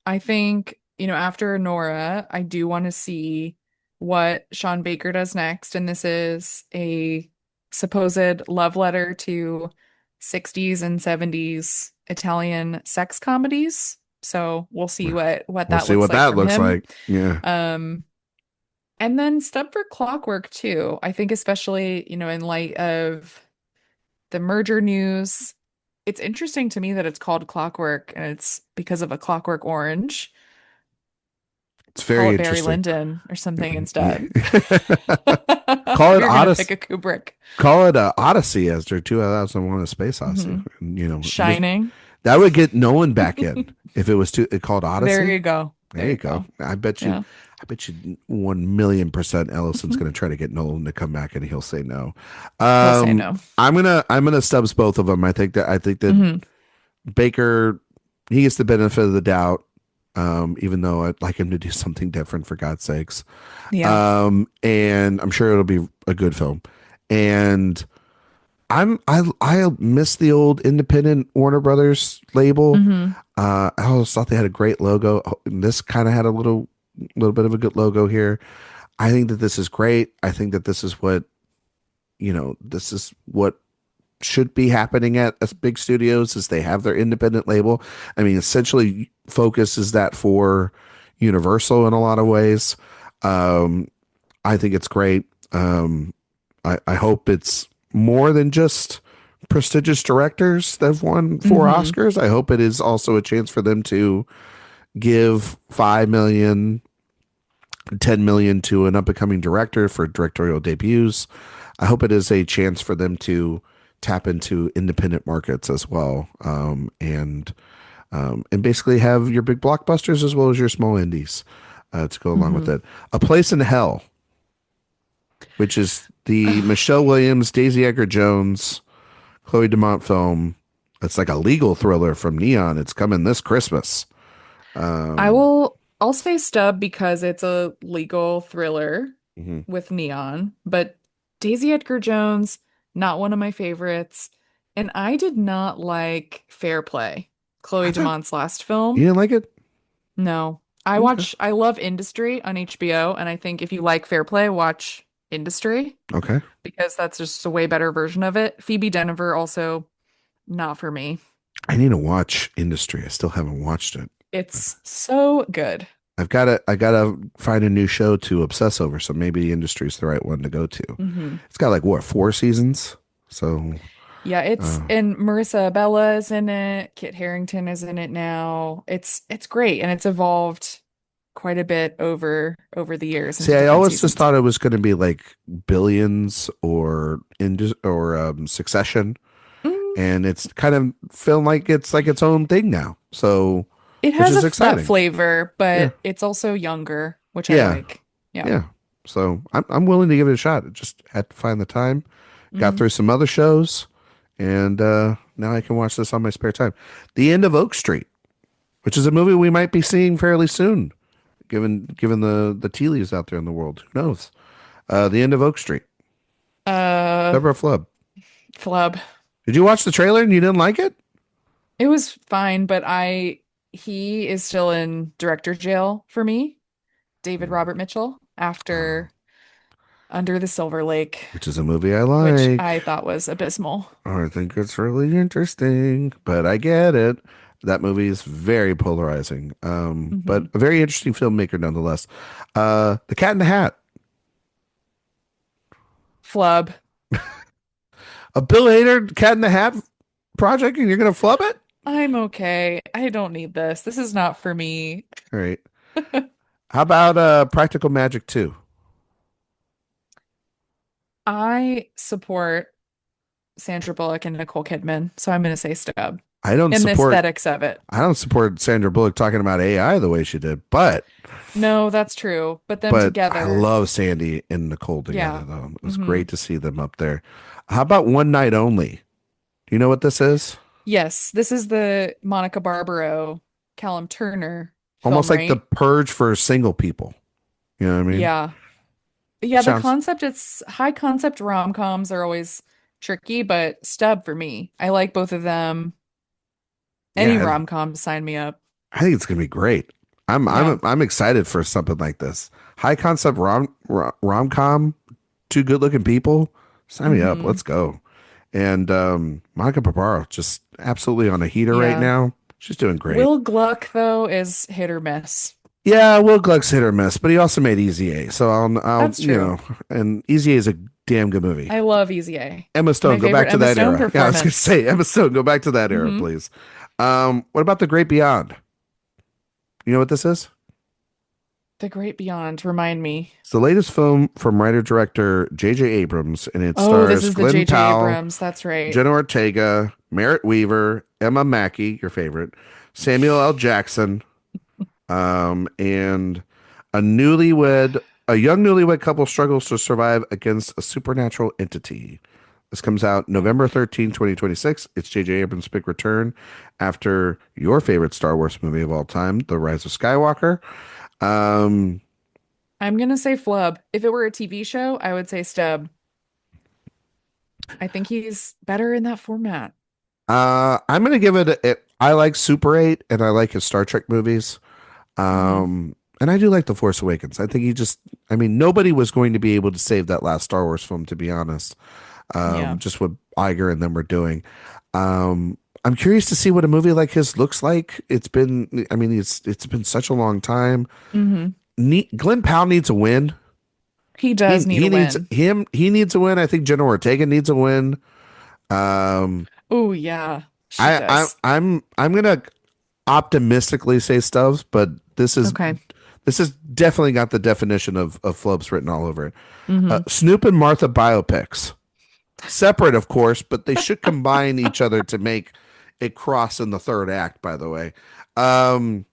I think, after Nora, I do want to see what Sean Baker does next. And this is a supposed love letter to 60s and 70s Italian sex comedies. So we'll see what
We'll
that
see
looks
what
like
that
from
looks
him.
like. Yeah.
Um, and then stub for Clockwork too. I think especially, in light of the merger news, it's interesting to me that it's called Clockwork and it's because of a Clockwork Orange.
It's
Call
very
it Barry
interesting.
Lyndon or something instead.
Call
If
it
you're gonna
Odyssey.
pick a Kubrick.
Call it Odyssey as their 2001: A Space Odyssey.
Hmm.
And,
Shining.
That would get Nolan back in if it was called
There
Odyssey.
you go.
There
There
you
you
go.
go. Yeah.
I bet you 1,000,000% Ellison's going to try to get Nolan to come back, and he'll say no.
He'll say
Um,
no.
I'm gonna stubs both of them. I think that
Hmm.
Baker, he gets the benefit of the doubt, even though I'd like him to do something different for God's sakes.
Yeah.
And I'm sure it'll be a good film. And I miss the old independent Warner Brothers label.
Hmm.
I always thought they had a great logo. This kind of had a little bit of a good logo here. I think that this is great. I think that this is what should be happening at big studios is they have their independent label. I mean, essentially Focus is that for Universal in a lot of ways. Um, I think it's great. I hope it's more than just prestigious directors that have won 4 Oscars. I hope it is also a chance for them to give 5 million, 10 million to an up and coming director for directorial debuts. I hope it is a chance for them to tap into independent markets as well, and basically have your big blockbusters as well as your small indies to go along with
Hmm.
it. A Place in Hell, which is the Michelle Williams, Daisy Edgar Jones, Chloe Demont film. It's like a legal thriller from Neon. It's coming this Christmas. Um,
I'll say Stub because it's a legal thriller
mhm.
with Neon, but Daisy Edgar Jones, not one of my favorites. And I did not like Fair Play,
I
Chloe
thought
DeMont's last
you
film.
didn't like it.
No.
Okay.
I love Industry on HBO, and I think if you like Fair Play, watch Industry
Okay.
because that's just a way better version of it. Phoebe Denver also not for me.
I need to watch Industry. I still haven't watched it.
It's so good.
I gotta find a new show to obsess over. So maybe Industry is the right one to go to.
Hmm.
It's got like what 4 seasons. So
Yeah, it's
uh,
and Marissa Abella is in it. Kit Harington is in it now. It's great and it's evolved quite a bit over the years
see,
into
I
different
always just
seasons.
thought it was going to be like Billions or Succession,
Mm,
and it's kind of feeling like it's its own thing now. So,
it
which
has
is
that
exciting.
flavor,
Yeah,
but it's also younger, which I
yeah,
like. Yeah.
yeah. So I'm willing to give it a shot. I just had to find the time. Got
Hmm.
through some other shows, and now I can watch this on my spare time. The End of Oak Street, which is a movie we might be seeing fairly soon, given the tea leaves out there in the world. Who knows? The End of Oak Street.
Uh,
Deborah Flub.
Flub.
Did you watch the trailer and you didn't like it?
It was fine, but I he is still in director jail for me. David Robert Mitchell
Uh,
after Under the Silver Lake,
which is a movie I
which
like.
I thought was abysmal.
I think it's really interesting, but I get it. That movie is very polarizing, but
Hmm.
a very interesting filmmaker nonetheless. The Cat in the Hat,
Flub.
a Bill Hader Cat in the Hat project, and you're gonna flub it?
I'm okay. I don't need this. This is not for me.
All right. How about Practical Magic 2?
I support Sandra Bullock and Nicole Kidman, so I'm going to say Stub.
I don't
And the
support
aesthetics of it.
I don't support Sandra Bullock talking about AI the way she did,
No, that's true. But them
but I
together,
love Sandy and Nicole together
yeah.
though. It was
Hmm.
great to see them up there. How about One Night Only? Do you know what this is?
Yes, this is the Monica Barbaro, Callum Turner
Almost
film,
like The
right?
Purge for single people. You know what I mean?
Yeah. Yeah, the
Sounds
concept, it's high concept rom-coms are always tricky, but Stub for me. I like both of them. Any
yeah,
rom-com, sign me up.
I think it's gonna be great. I'm
Yeah.
I'm I'm excited for something like this. High concept rom com, two good looking people. Sign me up.
Hmm.
Let's go. And Monica Barbaro just absolutely on a heater right
Yeah.
now. She's doing great.
Will Gluck, though, is hit or miss.
Yeah, Will Gluck's hit or miss, but he also made Easy A. So I'll
That's true.
and Easy A is a damn good movie.
I love Easy A.
Emma Stone,
My
go
favorite
back to
Emma
that
Stone
era. Yeah, I was gonna
performance.
say Emma Stone, go back to that era,
Hmm.
please. What about The Great Beyond? You know what this is?
The Great Beyond, remind me.
It's the latest film from writer director J.J. Abrams, and it
Oh, this
stars
is the
Glenn
J.J.
Powell,
Abrams. That's right.
Jenna Ortega. Merritt Weaver, Emma Mackey, your favorite, Samuel L. Jackson, and a young newlywed couple struggles to survive against a supernatural entity. This comes out November 13, 2026. It's J.J. Abrams' big return after your favorite Star Wars movie of all time, The Rise of Skywalker. Um,
I'm gonna say flub. If it were a TV show, I would say stub. I think he's better in that format.
I'm gonna give it. I like Super 8 and I like his Star Trek movies.
Hmm.
And I do like The Force Awakens. I think I mean, nobody was going to be able to save that last Star Wars film, to be honest.
Yeah.
Just what Iger and them were doing. I'm curious to see what a movie like his looks like. I mean, it's been such a long time.
Hmm.
Glenn Powell needs a win.
He does need a win.
He needs a win. I think Jenna Ortega needs a win. Um,
Oh yeah, she
I, I
does.
I'm gonna optimistically say Stubbs, but
Okay.
this has definitely got the definition of flubs written all over it.
Hmm.
Snoop and Martha biopics, separate of course, but they should combine each other to make a cross in the third act. By the way, um,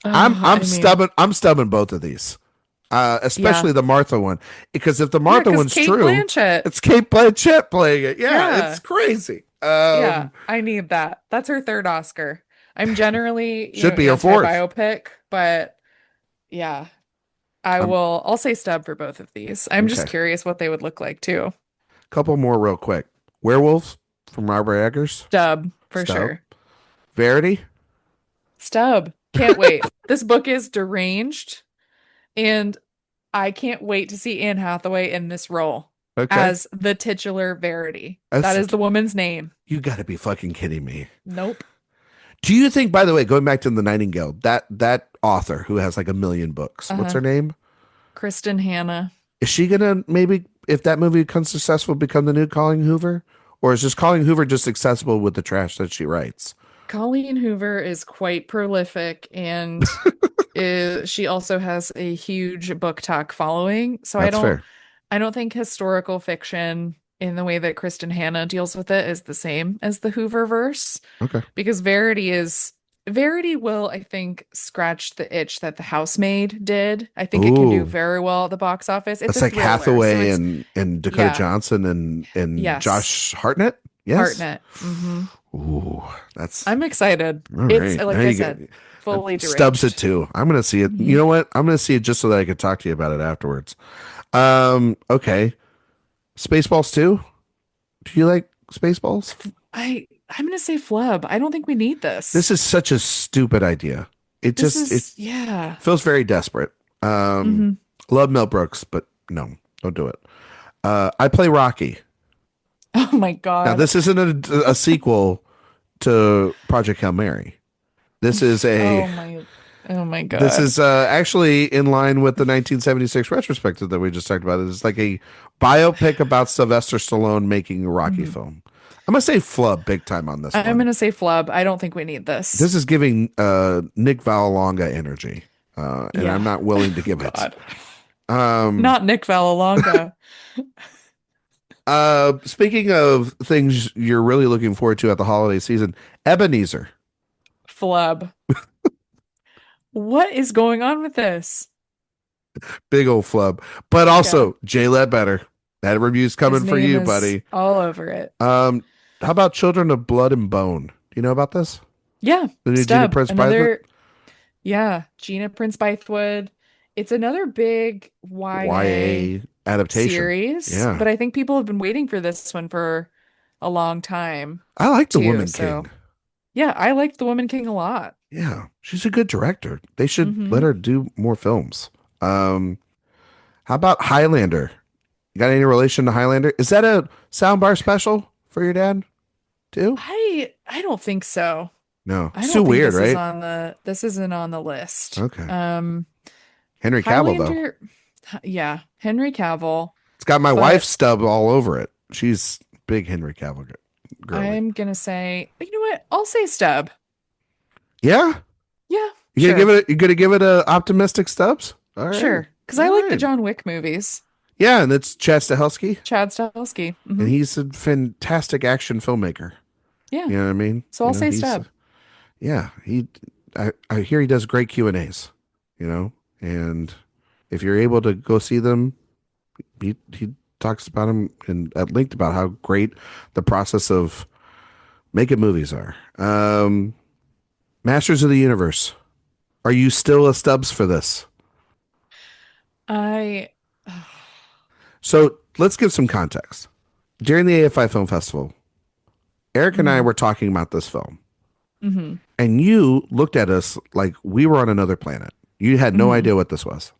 I'm
I mean,
stubborn. I'm stubborn both of these,
yeah,
especially the Martha one, because if the
yeah,
Martha
because
one's
Kate
true,
Blanchett.
it's Kate Blanchett playing it. Yeah, it's
Yeah,
crazy.
yeah, I need that. That's her third Oscar. I'm generally,
Should be her fourth.
anti-biopic, but yeah,
Um,
I'll say stub for both of these. I'm just
okay,
curious what they would look like too.
couple more real quick. Werewolves from Robert Eggers.
Stub for
Stub.
sure.
Verity.
Stub. Can't wait. This book is deranged, and I can't wait to see Anne Hathaway in this role
Okay.
as the titular Verity. That
That's
is the woman's name.
You got to be fucking kidding me.
Nope.
Do you think, by the way, going back to the Nightingale, that author who has like a million books, what's
Uh-huh.
her name?
Kristen Hanna.
Is she gonna maybe, if that movie becomes successful, become the new Colleen Hoover, or is just Colleen Hoover just accessible with the trash that she writes?
Colleen Hoover is quite prolific and she also has a huge book talk following. So
That's fair.
I don't think historical fiction in the way that Kristen Hanna deals with it is the same as the Hoover verse
Okay.
because Verity will, I think, scratch the itch that The Housemaid did. I think it can do
Ooh,
very well at the box office. It's
that's
a
like
thriller, so
Hathaway
it's
and Dakota
yeah,
Johnson and
yes,
Josh Hartnett. Yes.
Hartnett. Hmm.
Ooh, that's
I'm excited.
all
It's
right.
like
Now
I
you get
said, fully
Stubbs it
deranged.
too. I'm gonna see it.
Hmm.
You know what? I'm gonna see it just so that I can talk to you about it afterwards. Okay. Spaceballs 2? Do you like Spaceballs?
I'm gonna say flub. I don't think we need
This
this.
is such a stupid idea.
This
It
is yeah.
feels very desperate. Um,
Hmm.
love Mel Brooks, but no, don't do it. I play Rocky.
Oh my
Now
God.
this isn't a sequel to Project Hail Mary. This is a
Oh my oh my
This
God.
is actually in line with the 1976 retrospective that we just talked about. It's like a biopic about Sylvester Stallone making a Rocky
Mhm.
film. I'm gonna say flub big time on this
I'm
one.
gonna say flub. I don't think we need this.
This is giving Nick Vallelonga energy, and I'm
Yeah.
not willing to
Oh
give it.
God.
Um,
Not Nick Vallelonga.
Speaking of things you're really looking forward to at the holiday season, Ebenezer,
Flub. What is going on with this?
big old flub, but
Yeah.
also Jay Ledbetter. That review's
His
coming for
name
you,
is
buddy.
all over it.
How about Children of Blood and Bone? Do you know about this?
Yeah.
The new Gina
Stub.
Prince Bythewood
Another yeah. Gina Prince Bythewood. It's another big YA
YA adaptation.
series,
Yeah,
but I think people have been waiting for this one for a long time
I like The
too.
Woman
So,
King.
yeah, I liked The Woman King a lot.
Yeah, she's a good director. They should let
Hmm.
her do more films. How about Highlander? You got any relation to Highlander? Is that a soundbar special for your dad too?
I don't think so.
No,
I
it's too
don't think
weird, right?
this isn't on the list.
Okay. Henry Cavill though.
Highlander, yeah, Henry Cavill,
It's got my wife's
but
stub all over it. She's big Henry Cavill girly.
I'm gonna say, you know what? I'll say Stub.
Yeah,
Yeah,
you gonna give
sure,
it? You gonna give it a optimistic stubs? All right,
sure, because I
all
like the
right.
John Wick movies.
Yeah, and it's Chad Stahelski,
Chad Stahelski.
and
Hmm.
he's a fantastic action filmmaker.
Yeah.
You know what I mean?
So
You
I'll
know,
say Stub.
yeah, I hear he does great Q&As, you know, and if you're able to go see them, he talks about them and at length about how great the process of making movies are. Masters of the Universe. Are you still a Stubbs for this?
I
So let's give some context. During the AFI Film Festival, Eric and I
hmm
were talking about this film,
hmm
and you looked at us like we were on another planet. You had no
hmm
idea what this was.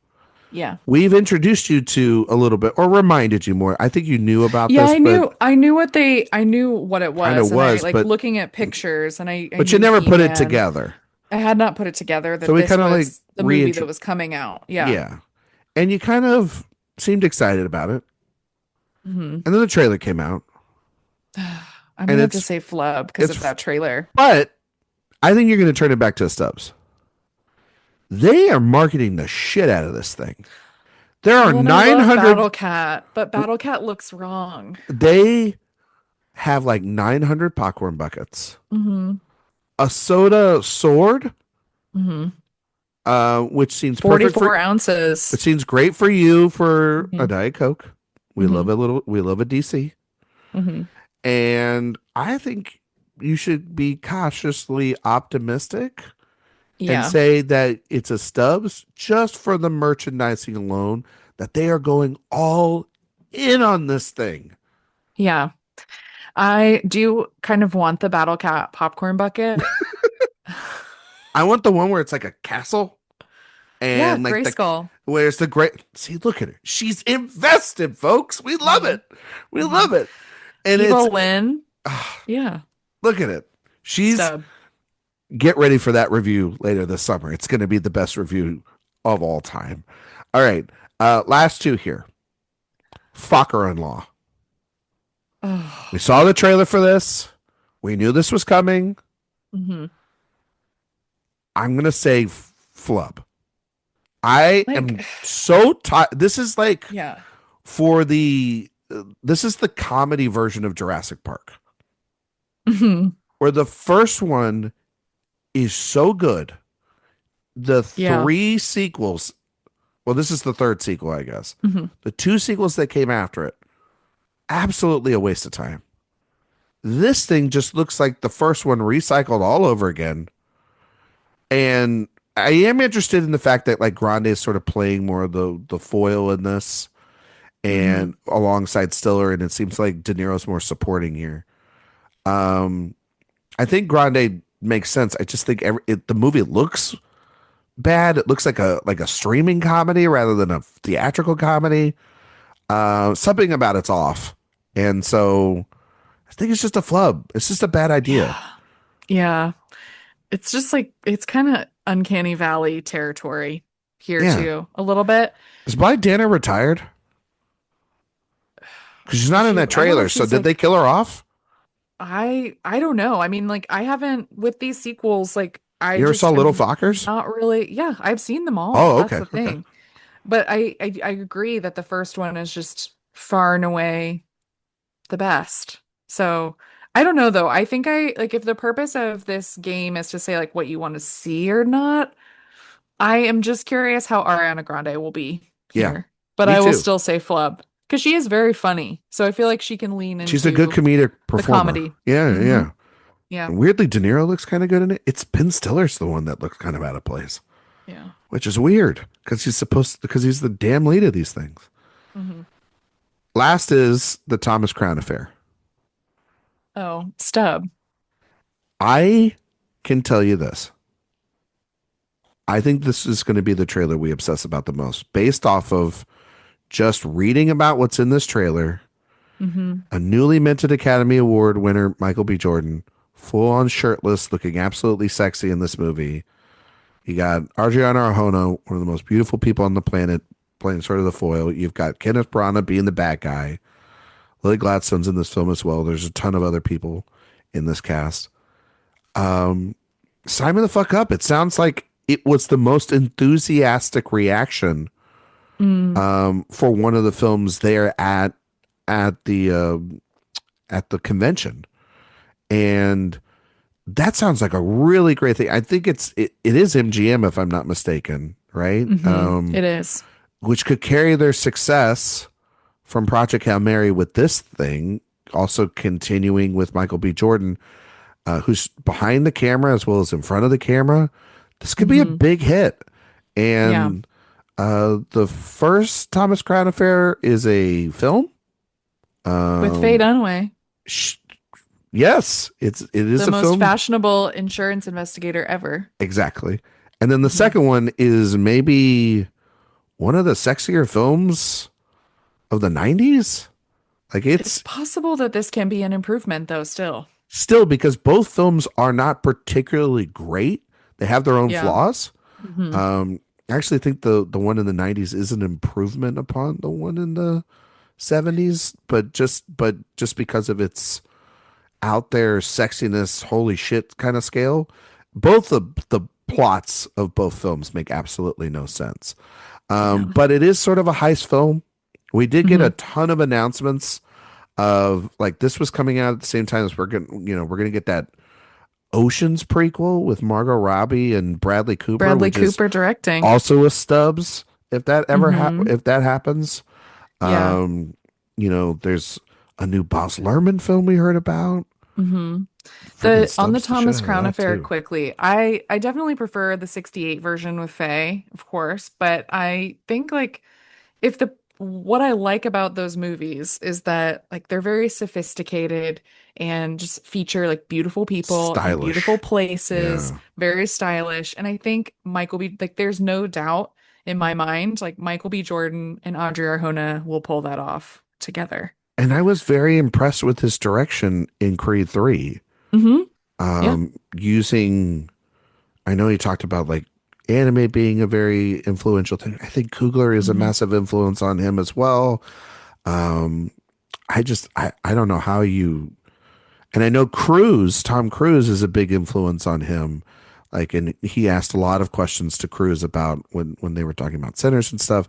Yeah.
We've introduced you to a little bit or reminded you more. I think you knew about
Yeah,
this, but
I knew what it
kind of
was, and I
was,
like looking at pictures, and I
but you
knew
never put it
He-Man.
together.
I had not put it together
So
that
we
this
kind of like
was the movie that was coming out. Yeah.
yeah. And you kind of seemed excited about it.
hmm
And then the trailer came out
I'm
and
gonna have to say flub because of
it's
that trailer.
but I think you're going to turn it back to the Stubbs. They are marketing the shit out of this thing. There are
Well, and I love
900
Battle Cat, but Battle Cat looks wrong.
they have like 900 popcorn buckets.
hmm
A soda sword
hmm
which seems perfect for
44 ounces.
it seems great for you for a
hmm
Diet Coke.
hmm
We love a DC.
hmm
And I think you should be cautiously optimistic and
Yeah.
say that it's a Stubbs just for the merchandising alone, that they are going all in on this thing.
Yeah. I do kind of want the Battle Cat popcorn bucket.
I want the one where it's like a castle
Yeah,
and like the
Grayskull.
where's the great see, look at her. She's invested, folks. We love
hmm
it. We
hmm
love it. And it's
Evil Lynn.
ah,
Yeah.
look at it. She's
Stub.
get ready for that review later this summer. It's going to be the best review of all time. All right. Last two here. Fokker in Law. We
Oh.
saw the trailer for this. We knew this was coming.
hmm
I'm going to say flub. I am
Like,
so tired. This is like
yeah.
for the this is the comedy version of Jurassic Park,
hmm
where the first one is so good. The
Yeah.
three sequels, well, this is the third sequel, I guess.
hmm
The two sequels that came after it, absolutely a waste of time. This thing just looks like the first one recycled all over again. And I am interested in the fact that like Grande is sort of playing more of the foil in this
hmm
and alongside Stiller, and it seems like De Niro's more supporting here. Um, I think Grande makes sense. I just think the movie looks bad. It looks like a streaming comedy rather than a theatrical comedy. Something about it's off, and so I think it's just a flub. It's just a bad idea.
Yeah. Yeah. It's just like it's kind of uncanny valley territory here
Yeah,
too, a little bit.
is Bly Danner retired? Because she's not in that
I don't know
trailer.
if
So
she's
did they
like
kill her off?
I don't know. I mean, like I haven't with these sequels, like I
You ever saw
just
Little
am
Fockers?
not really, yeah, I've seen them all.
Oh,
That's
okay,
the
okay.
thing. But I agree that the first one is just far and away the best. So I don't know though. I think I like if the purpose of this game is to say like what you want to see or not, I am just curious how Ariana Grande will be
Yeah,
here. But
me
I will
too.
still say flub because she is very funny. So I feel like she can lean
She's a good
into
comedic
the
performer.
comedy.
Yeah,
hmm
yeah.
Yeah.
And weirdly, De Niro looks kind of good in it. It's Ben Stiller's the one that looks kind of out of place,
Yeah.
which is weird because he's the damn lead of these things.
hmm
Last is the Thomas Crown Affair.
Oh, stub.
I can tell you this. I think this is going to be the trailer we obsess about the most, based off of just reading about what's in this trailer.
hmm
A newly minted Academy Award winner, Michael B. Jordan, full on shirtless, looking absolutely sexy in this movie. You got Adriana Arjona, one of the most beautiful people on the planet, playing sort of the foil. You've got Kenneth Branagh being the bad guy. Lily Gladstone's in this film as well. There's a ton of other people in this cast. Sign me the fuck up. It sounds like it was the most enthusiastic reaction
Mm.
for one of the films there at the convention. And that sounds like a really great thing. I think it is MGM if I'm not mistaken, right?
It is.
Which could carry their success from Project Hail Mary with this thing, also continuing with Michael B. Jordan, who's behind the camera as well as in front of the camera. This could be a
Hmm.
big hit.
Yeah.
And the first Thomas Crown Affair is a film.
With Faye
Um,
Dunaway,
sh- yes, it is
the
a
most
film.
fashionable insurance investigator ever.
Exactly. And then the
Hmm.
second one is maybe one of the sexier films of the 90s. Like
It's
it's
possible that this can be an improvement, though, still.
still because both films are not particularly great. They have their own
Yeah.
flaws.
Hmm.
I actually think the one in the 90s is an improvement upon the one in the 70s, but just because of its out there sexiness, holy shit kind of scale, both the plots of both films make absolutely no sense.
Yeah.
But it is sort of a heist film. We did get a
Hmm.
ton of announcements of like this was coming out at the same time as we're gonna get that Oceans prequel with Margot Robbie and Bradley Cooper,
Bradley
which is
Cooper directing.
also a stubs.
Hmm.
If that happens,
Yeah.
um, there's a new Baz Luhrmann film we heard about.
Hmm.
Freaking
On the
stubs the shit
Thomas
out of
Crown
that
affair
too.
quickly. I definitely prefer the 68 version with Faye, of course, but I think like if the what I like about those movies is that like they're very sophisticated and just feature like beautiful people and beautiful
Stylish.
places,
Yeah.
very stylish. And I think Michael B. like there's no doubt in my mind like Michael B. Jordan and Audrey Arjona will pull that off together.
And I was very impressed with his direction in Creed 3.
Hmm. Yeah.
Using, I know he talked about like anime being a very influential thing. I think Coogler is a
Hmm.
massive influence on him as well. Um, I don't know how you, and I know Tom Cruise is a big influence on him. Like, and he asked a lot of questions to Cruise about when they were talking about Sinners and stuff.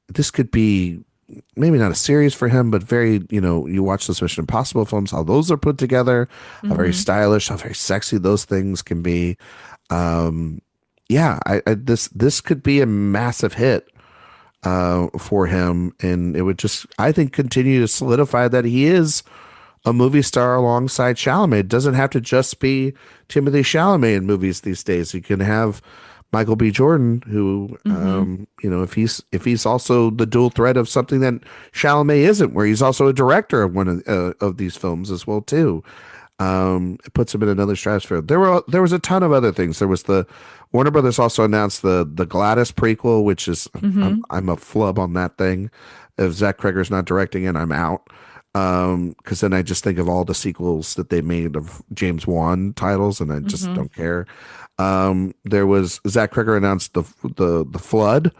This could be maybe not a series for him, but very, you watch those Mission Impossible films, how those are put together, how very
Hmm.
stylish, how very sexy those things can be. Um, yeah, this could be a massive hit for him, and it would just, I think, continue to solidify that he is a movie star alongside Chalamet. It doesn't have to just be Timothy Chalamet in movies these days. You can have Michael B. Jordan, who,
Hmm.
if he's also the dual threat of something that Chalamet isn't, where he's also a director of one of these films as well too. It puts him in another stratosphere. There was a ton of other things. There was the Warner Brothers also announced the Gladys prequel, which is I'm,
Hmm.
I'm a flub on that thing. If Zach Kreger's not directing it, I'm out. Because then I just think of all the sequels that they made of James Wan titles, and I just
Hmm.
don't care. There was Zach Kreger announced the Flood,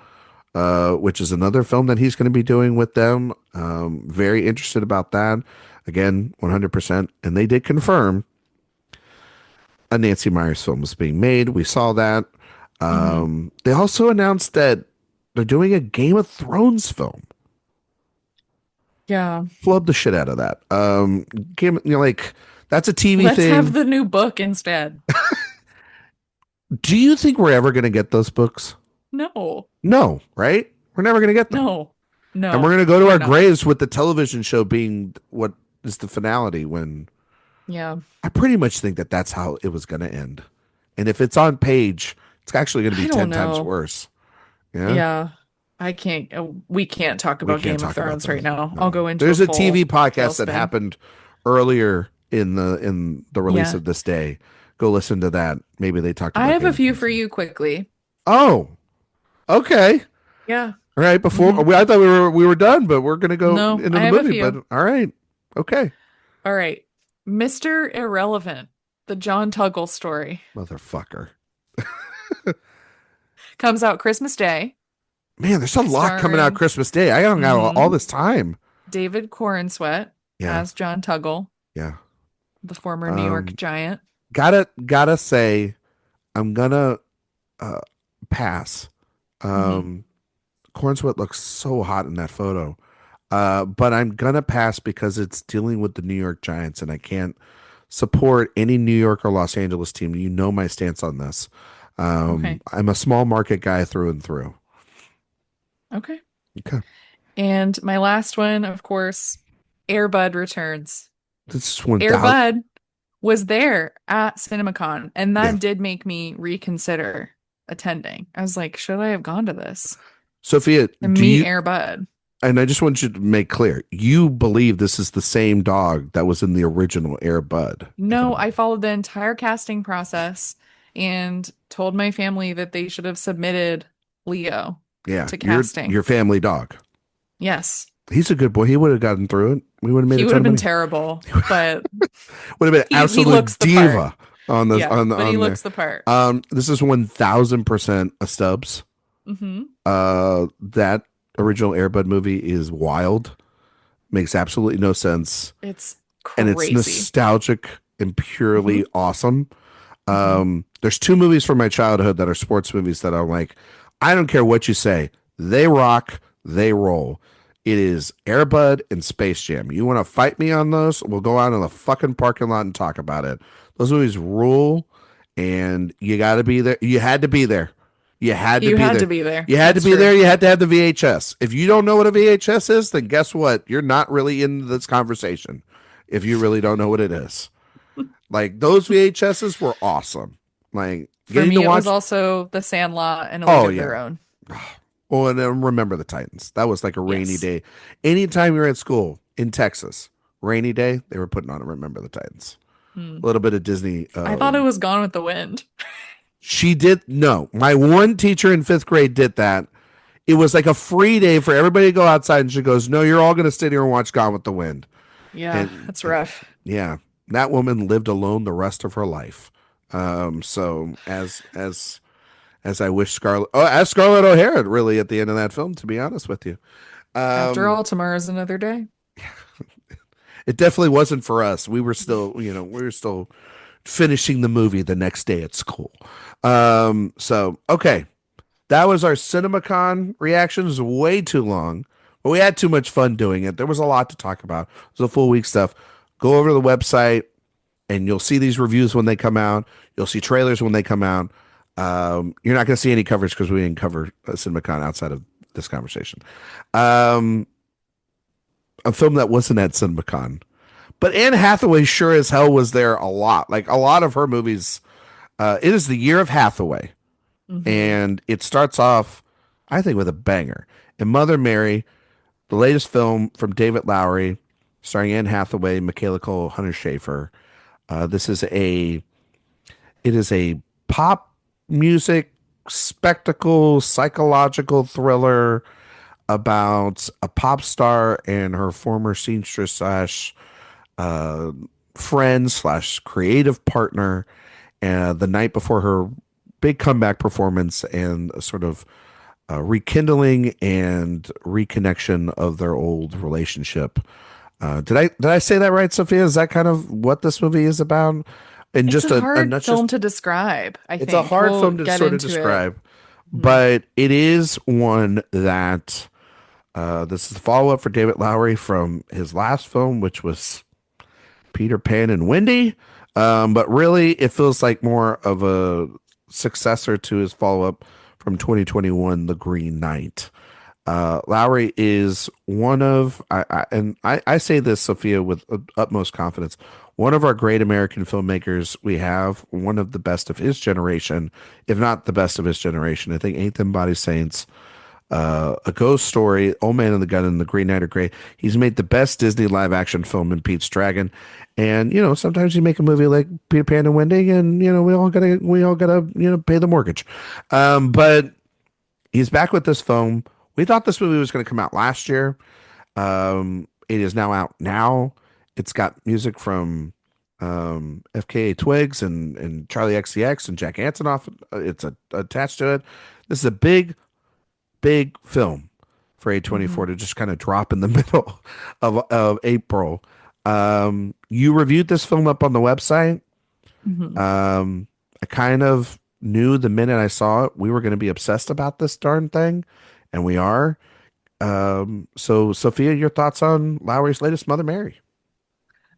which is another film that he's going to be doing with them. Very interested about that. Again, 100%. And they did confirm a Nancy Myers film was being made. We saw that.
Hmm.
They also announced that they're doing a Game of Thrones film.
Yeah.
Flub the shit out of that. Like that's a TV
Let's have
thing.
the new book instead.
Do you think we're ever going to get those books?
No.
No, right? We're never going to get them.
No.
And we're
No.
going to go to
We're
our
not.
graves with the television show being what is the finality when
Yeah.
I pretty much think that that's how it was going to end. And if it's on page, it's actually going to be
I
10
don't
times
know.
worse. Yeah.
Yeah. I can't, we can't talk
We
about
can't
Game of
talk about
Thrones right
those.
now. I'll
No.
go into a
There's a
full
TV podcast that
tailspin.
happened earlier in the release
Yeah.
of this day. Go listen to that. Maybe they talked
I
about
have a
Game of
few
Thrones.
for you quickly.
Oh, okay.
Yeah.
All right.
Hmm.
I thought we were done, but we're gonna go
No,
into
I
the
have a
movie. But
few.
all right. Okay.
All right. Mr. Irrelevant, the John Tuggle story,
Motherfucker.
comes out Christmas Day,
Man, there's a lot coming out
starring
Christmas Day. I hung out all
mhm,
this time.
David Corenswet
Yeah.
as John Tuggle,
Yeah.
the former New York
Um,
Giant.
gotta say, I'm gonna uh pass.
Hmm.
Um, Cornswet looks so hot in that photo. But I'm gonna pass because it's dealing with the New York Giants, and I can't support any New York or Los Angeles team. You know my stance on this.
Okay.
I'm a small market guy through and through.
Okay.
Okay.
And my last one, of course, Air Bud returns.
This is 1,000.
Airbud was there at CinemaCon, and
Yeah.
that did make me reconsider attending. I was like, should I have gone to this
Sophia,
and
do
meet
you,
Airbud?
and I just want you to make clear, you believe this is the same dog that was in the original Air Bud.
No, I followed the entire casting process and told my family that they should have submitted Leo
Yeah,
to
your
casting.
family dog.
Yes,
He's a good boy. He would have gotten through it. We would have made
he
a
would
ton
have
of
been
money.
terrible, but
Would have been
he
absolute
looks the part.
diva on the
Yeah, but he
on there.
looks the part.
This is 1,000% a Stubbs.
Hmm.
That original Air Bud movie is wild. Makes absolutely no sense,
It's
and it's
crazy.
nostalgic and purely
Hmm.
awesome.
Hmm.
There's two movies from my childhood that are sports movies that I'm like, I don't care what you say, they rock, they roll. It is Air Bud and Space Jam. You want to fight me on those? We'll go out in the fucking parking lot and talk about it. Those movies rule, and you got to be there. You had to be there. You had to
You
be
had
there.
to be there.
You had to
That's
be there.
true.
You had to have the VHS. If you don't know what a VHS is, then guess what? You're not really in this conversation if you really don't know what it is. Like those VHSs were awesome. Like
For
getting to
me, it was
watch.
also The Sandlot and A League
Oh
of
yeah.
Their Own.
Oh, and then Remember the Titans. That was like a rainy
Yes.
day. Anytime you're at school in Texas, rainy day, they were putting on a Remember the Titans.
Hmm.
A little bit of Disney.
I thought it was Gone with the Wind.
She did. No, my one teacher in fifth grade did that. It was like a free day for everybody to go outside, and she goes, "No, you're all going to sit here and watch Gone with the Wind."
Yeah,
And
that's rough.
yeah, that woman lived alone the rest of her life. So as I wish as Scarlett O'Hara really at the end of that film, to be honest with you.
After
Um,
all, tomorrow's another day.
it definitely wasn't for us. We were still finishing the movie the next day at school. So okay, that was our CinemaCon reactions. Way too long, but we had too much fun doing it. There was a lot to talk about. It was a full week stuff. Go over to the website and you'll see these reviews when they come out. You'll see trailers when they come out. You're not going to see any coverage because we didn't cover CinemaCon outside of this conversation. Um, a film that wasn't at CinemaCon, but Anne Hathaway sure as hell was there a lot. Like a lot of her movies. It is the year of Hathaway,
Hmm.
and it starts off, I think, with a banger. And Mother Mary, the latest film from David Lowery, starring Anne Hathaway, Michaela Cole, Hunter Schafer. This is a It is a pop music spectacle psychological thriller about a pop star and her former seamstress slash uh, friend slash creative partner the night before her big comeback performance and a sort of rekindling and reconnection of their old relationship. Did I say that right, Sophia? Is that kind of what this movie is about? And
It's
just
a
a
hard
not just
film to describe, I
it's a
think.
hard
We'll
film to
get
sort of
into it.
describe,
Mhm.
but it is one that this is the follow up for David Lowery from his last film, which was Peter Pan and Wendy. But really, it feels like more of a successor to his follow up from 2021, The Green Knight. Lowry is one of, I say this, Sophia, with utmost confidence, one of our great American filmmakers we have, one of the best of his generation, if not the best of his generation. I think Eighth and Body Saints, A Ghost Story, Old Man and the Gun, and The Green Knight are great. He's made the best Disney live action film in Pete's Dragon. And, sometimes you make a movie like Peter Pan and Wendy and, we all gotta, pay the mortgage. But he's back with this film. We thought this movie was going to come out last year. It is now out now. It's got music from FKA Twigs and Charlie XCX and Jack Antonoff. It's attached to it. This is a big, big film for A24
Mhm.
to just kind of drop in the middle of April. You reviewed this film up on the website.
Mhm.
I kind of knew the minute I saw it, we were going to be obsessed about this darn thing, and we are. So, Sophia, your thoughts on Lowry's latest Mother Mary?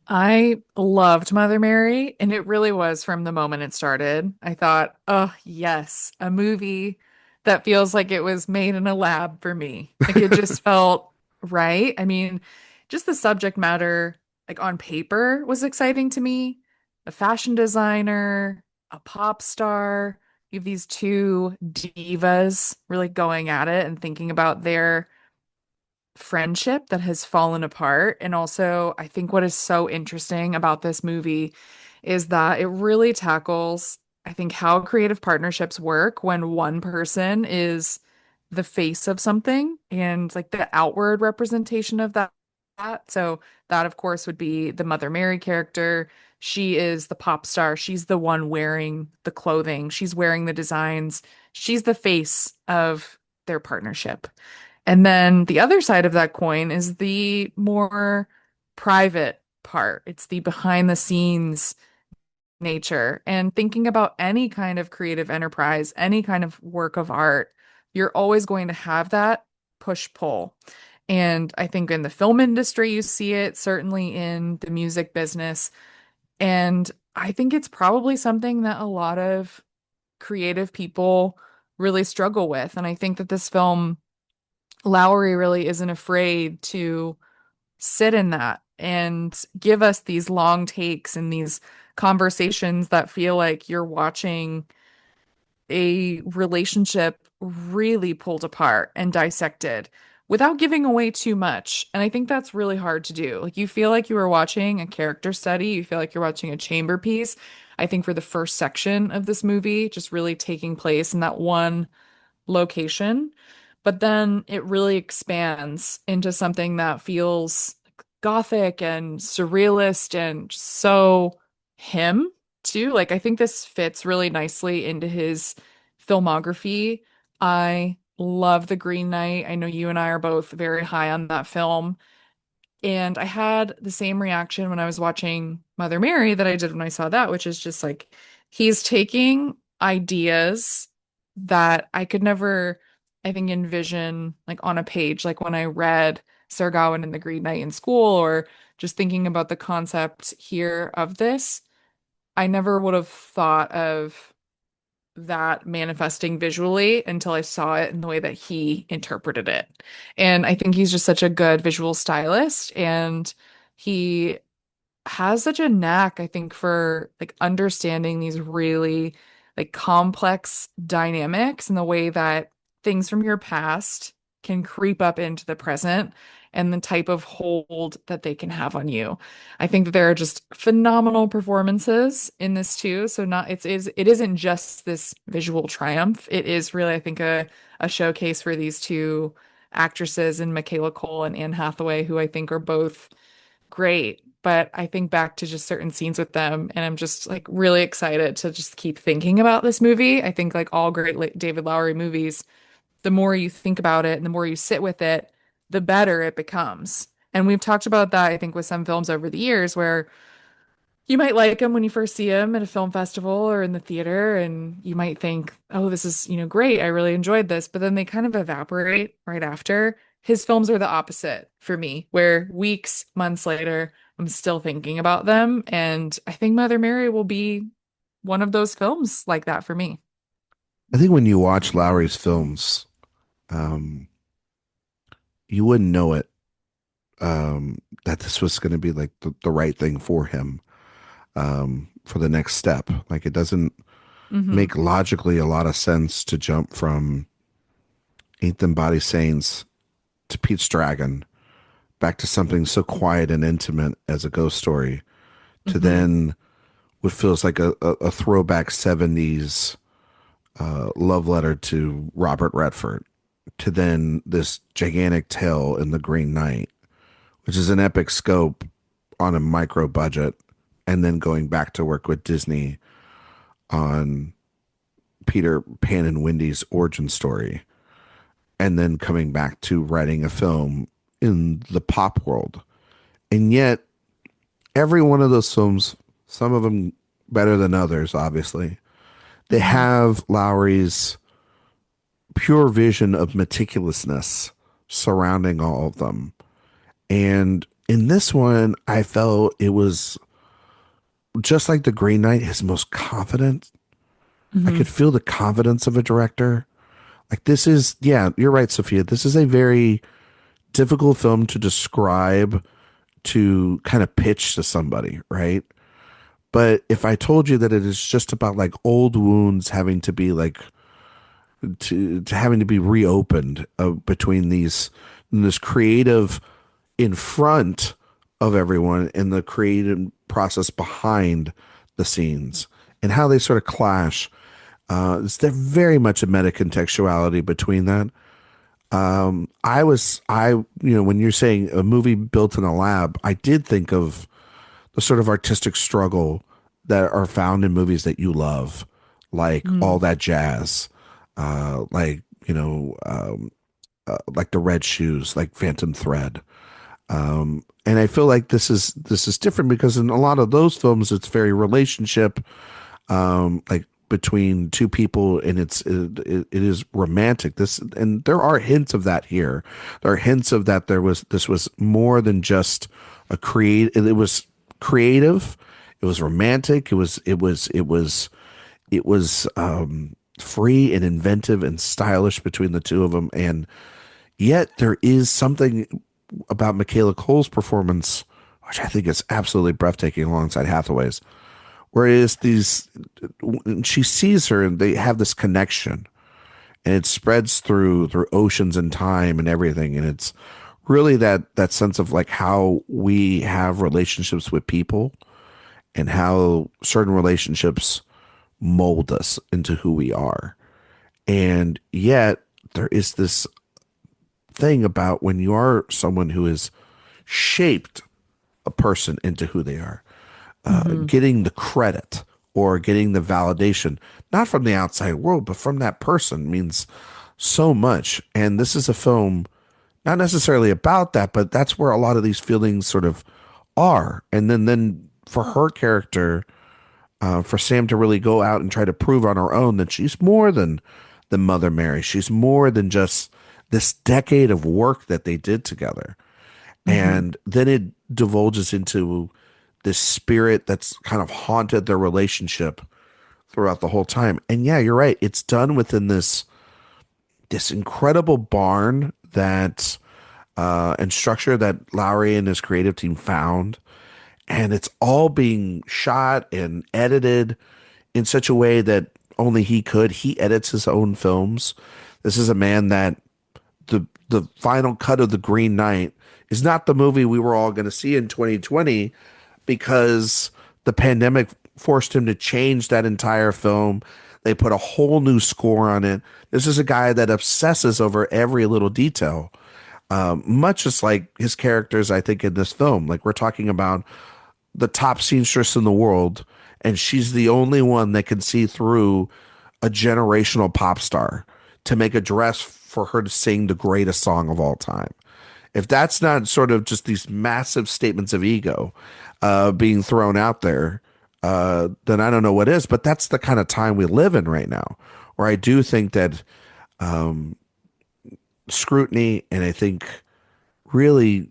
I loved Mother Mary, and it really was from the moment it started. I thought, oh, yes, a movie that feels like it was made in a lab for me. Like it just felt right. I mean, just the subject matter, like on paper, was exciting to me. A fashion designer, a pop star. You have these two divas really going at it and thinking about their friendship that has fallen apart. And also, I think what is so interesting about this movie is that it really tackles, I think, how creative partnerships work when one person is the face of something and like the outward representation of that. So, that, of course, would be the Mother Mary character. She is the pop star. She's the one wearing the clothing. She's wearing the designs. She's the face of their partnership. And then the other side of that coin is the more private part. It's the behind the scenes nature. And thinking about any kind of creative enterprise, any kind of work of art, you're always going to have that push pull. And I think in the film industry, you see it, certainly in the music business. And I think it's probably something that a lot of creative people really struggle with. And I think that this film Lowery really isn't afraid to sit in that and give us these long takes and these conversations that feel like you're watching a relationship really pulled apart and dissected without giving away too much. And I think that's really hard to do. Like you feel like you are watching a character study, you feel like you're watching a chamber piece. I think for the first section of this movie, just really taking place in that one location, but then it really expands into something that feels gothic and surrealist and just so him too. Like I think this fits really nicely into his filmography. I love The Green Knight. I know you and I are both very high on that film. And I had the same reaction when I was watching Mother Mary that I did when I saw that, which is just like he's taking ideas that I could never, I think, envision like on a page, like when I read Sir Gawain and the Green Knight in school, or just thinking about the concept here of this. I never would have thought of that manifesting visually until I saw it in the way that he interpreted it. And I think he's just such a good visual stylist and he has such a knack, I think, for like understanding these really like complex dynamics and the way that things from your past can creep up into the present and the type of hold that they can have on you. I think that there are just phenomenal performances in this too. So not it isn't just this visual triumph. It is really, I think, a showcase for these two actresses in Michaela Coel and Anne Hathaway, who I think are both great. But I think back to just certain scenes with them, and I'm just like really excited to just keep thinking about this movie. I think like all great David Lowery movies, the more you think about it and the more you sit with it, the better it becomes. And we've talked about that, I think, with some films over the years where you might like them when you first see them at a film festival or in the theater, and you might think, oh, this is, great. I really enjoyed this. But then they kind of evaporate right after. His films are the opposite for me, where weeks, months later, I'm still thinking about them. And I think Mother Mary will be one of those films like that for me.
I think when you watch Lowry's films, um, you wouldn't know it that this was going to be like the right thing for him for the next step. Like it doesn't
Hmm.
make logically a lot of sense to jump from Ain't Them Body Saints to Pete's Dragon back to something so quiet and intimate as a ghost story to
Hmm.
then what feels like a throwback 70s love letter to Robert Redford to then this gigantic tale in The Green Knight, which is an epic scope on a micro budget, and then going back to work with Disney on Peter Pan and Wendy's origin story, and then coming back to writing a film in the pop world. And yet, every one of those films, some of them better than others, obviously, they
Hmm.
have Lowry's pure vision of meticulousness surrounding all of them. And In this one, I felt it was just like The Green Knight, his most confident. I
Hmm.
could feel the confidence of a director. Like this is, yeah, you're right, Sophia. This is a very difficult film to describe, to kind of pitch to somebody, right? But if I told you that it is just about like old wounds having to be like to having to be reopened between this creative in front of everyone and the creative process behind the scenes and how they sort of clash. There's very much a meta contextuality between that. When you're saying a movie built in a lab, I did think of the sort of artistic struggle that are found in movies that you love, like All That Jazz, like, like The Red Shoes, like Phantom Thread. And I feel like this is different because in a lot of those films, it's very relationship, like between two people, and it is romantic. And there are hints of that here. There are hints of that. This was more than just a create. It was creative. It was romantic. It was free and inventive and stylish between the two of them. And yet there is something about Michaela Coel's performance, which I think is absolutely breathtaking alongside Hathaway's, where it is she sees her and they have this connection and it spreads through oceans and time and everything. And it's really that sense of like how we have relationships with people and how certain relationships mold us into who we are. And yet there is this thing about when you are someone who has shaped a person into who they are,
Hmm.
getting the credit or getting the validation, not from the outside world, but from that person means so much. And this is a film not necessarily about that, but that's where a lot of these feelings sort of are. And then for her character, for Sam to really go out and try to prove on her own that she's more than Mother Mary. She's more than just this decade of work that they did together.
Hmm.
And then it divulges into this spirit that's kind of haunted their relationship throughout the whole time. And yeah, you're right. It's done within this incredible barn that and structure that Lowery and his creative team found. And it's all being shot and edited in such a way that only he could. He edits his own films. This is a man that the final cut of The Green Knight is not the movie we were all going to see in 2020 because the pandemic forced him to change that entire film. They put a whole new score on it. This is a guy that obsesses over every little detail, much as like his characters, I think, in this film. Like we're talking about the top seamstress in the world, and she's the only one that can see through a generational pop star to make a dress for her to sing the greatest song of all time. If that's not sort of just these massive statements of ego being thrown out there, then I don't know what is. But that's the kind of time we live in right now, where I do think that scrutiny, and I think really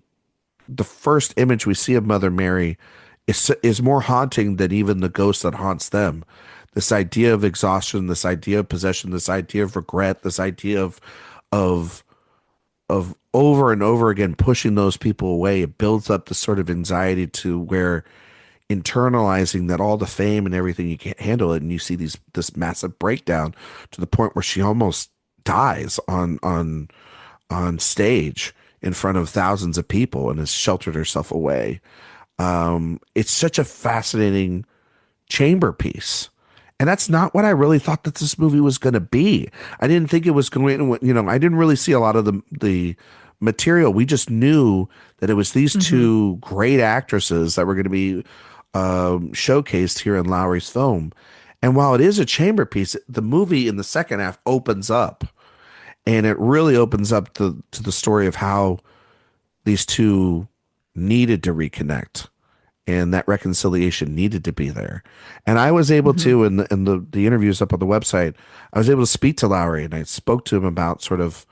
the first image we see of Mother Mary is more haunting than even the ghost that haunts them. This idea of exhaustion, this idea of possession, this idea of regret, this idea of of over and over again pushing those people away. It builds up this sort of anxiety to where internalizing that all the fame and everything, you can't handle it, and you see this massive breakdown to the point where she almost dies on stage in front of thousands of people and has sheltered herself away. It's such a fascinating chamber piece. And that's not what I really thought that this movie was going to be. I didn't think it was going to, I didn't really see a lot of the material. We just knew that it was these
Hmm.
two great actresses that were going to be showcased here in Lowery's film. And while it is a chamber piece, the movie in the second half opens up, and it really opens up to the story of how these two needed to reconnect, and that reconciliation needed to be there. And I was able
Hmm.
to, in the interviews up on the website, I was able to speak to Lowery, and I spoke to him about sort of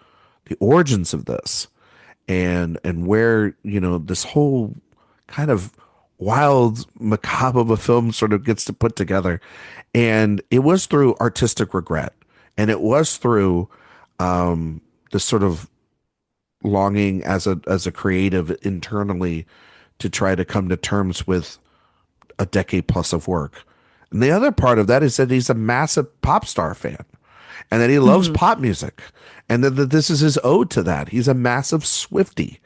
the origins of this and where this whole kind of wild, macabre of a film sort of gets to put together. And it was through artistic regret. And it was through this sort of longing as a creative internally to try to come to terms with a decade plus of work. And the other part of that is that he's a massive pop star fan and that he loves
Mhm.
pop music and that this is his ode to that. He's a massive Swiftie.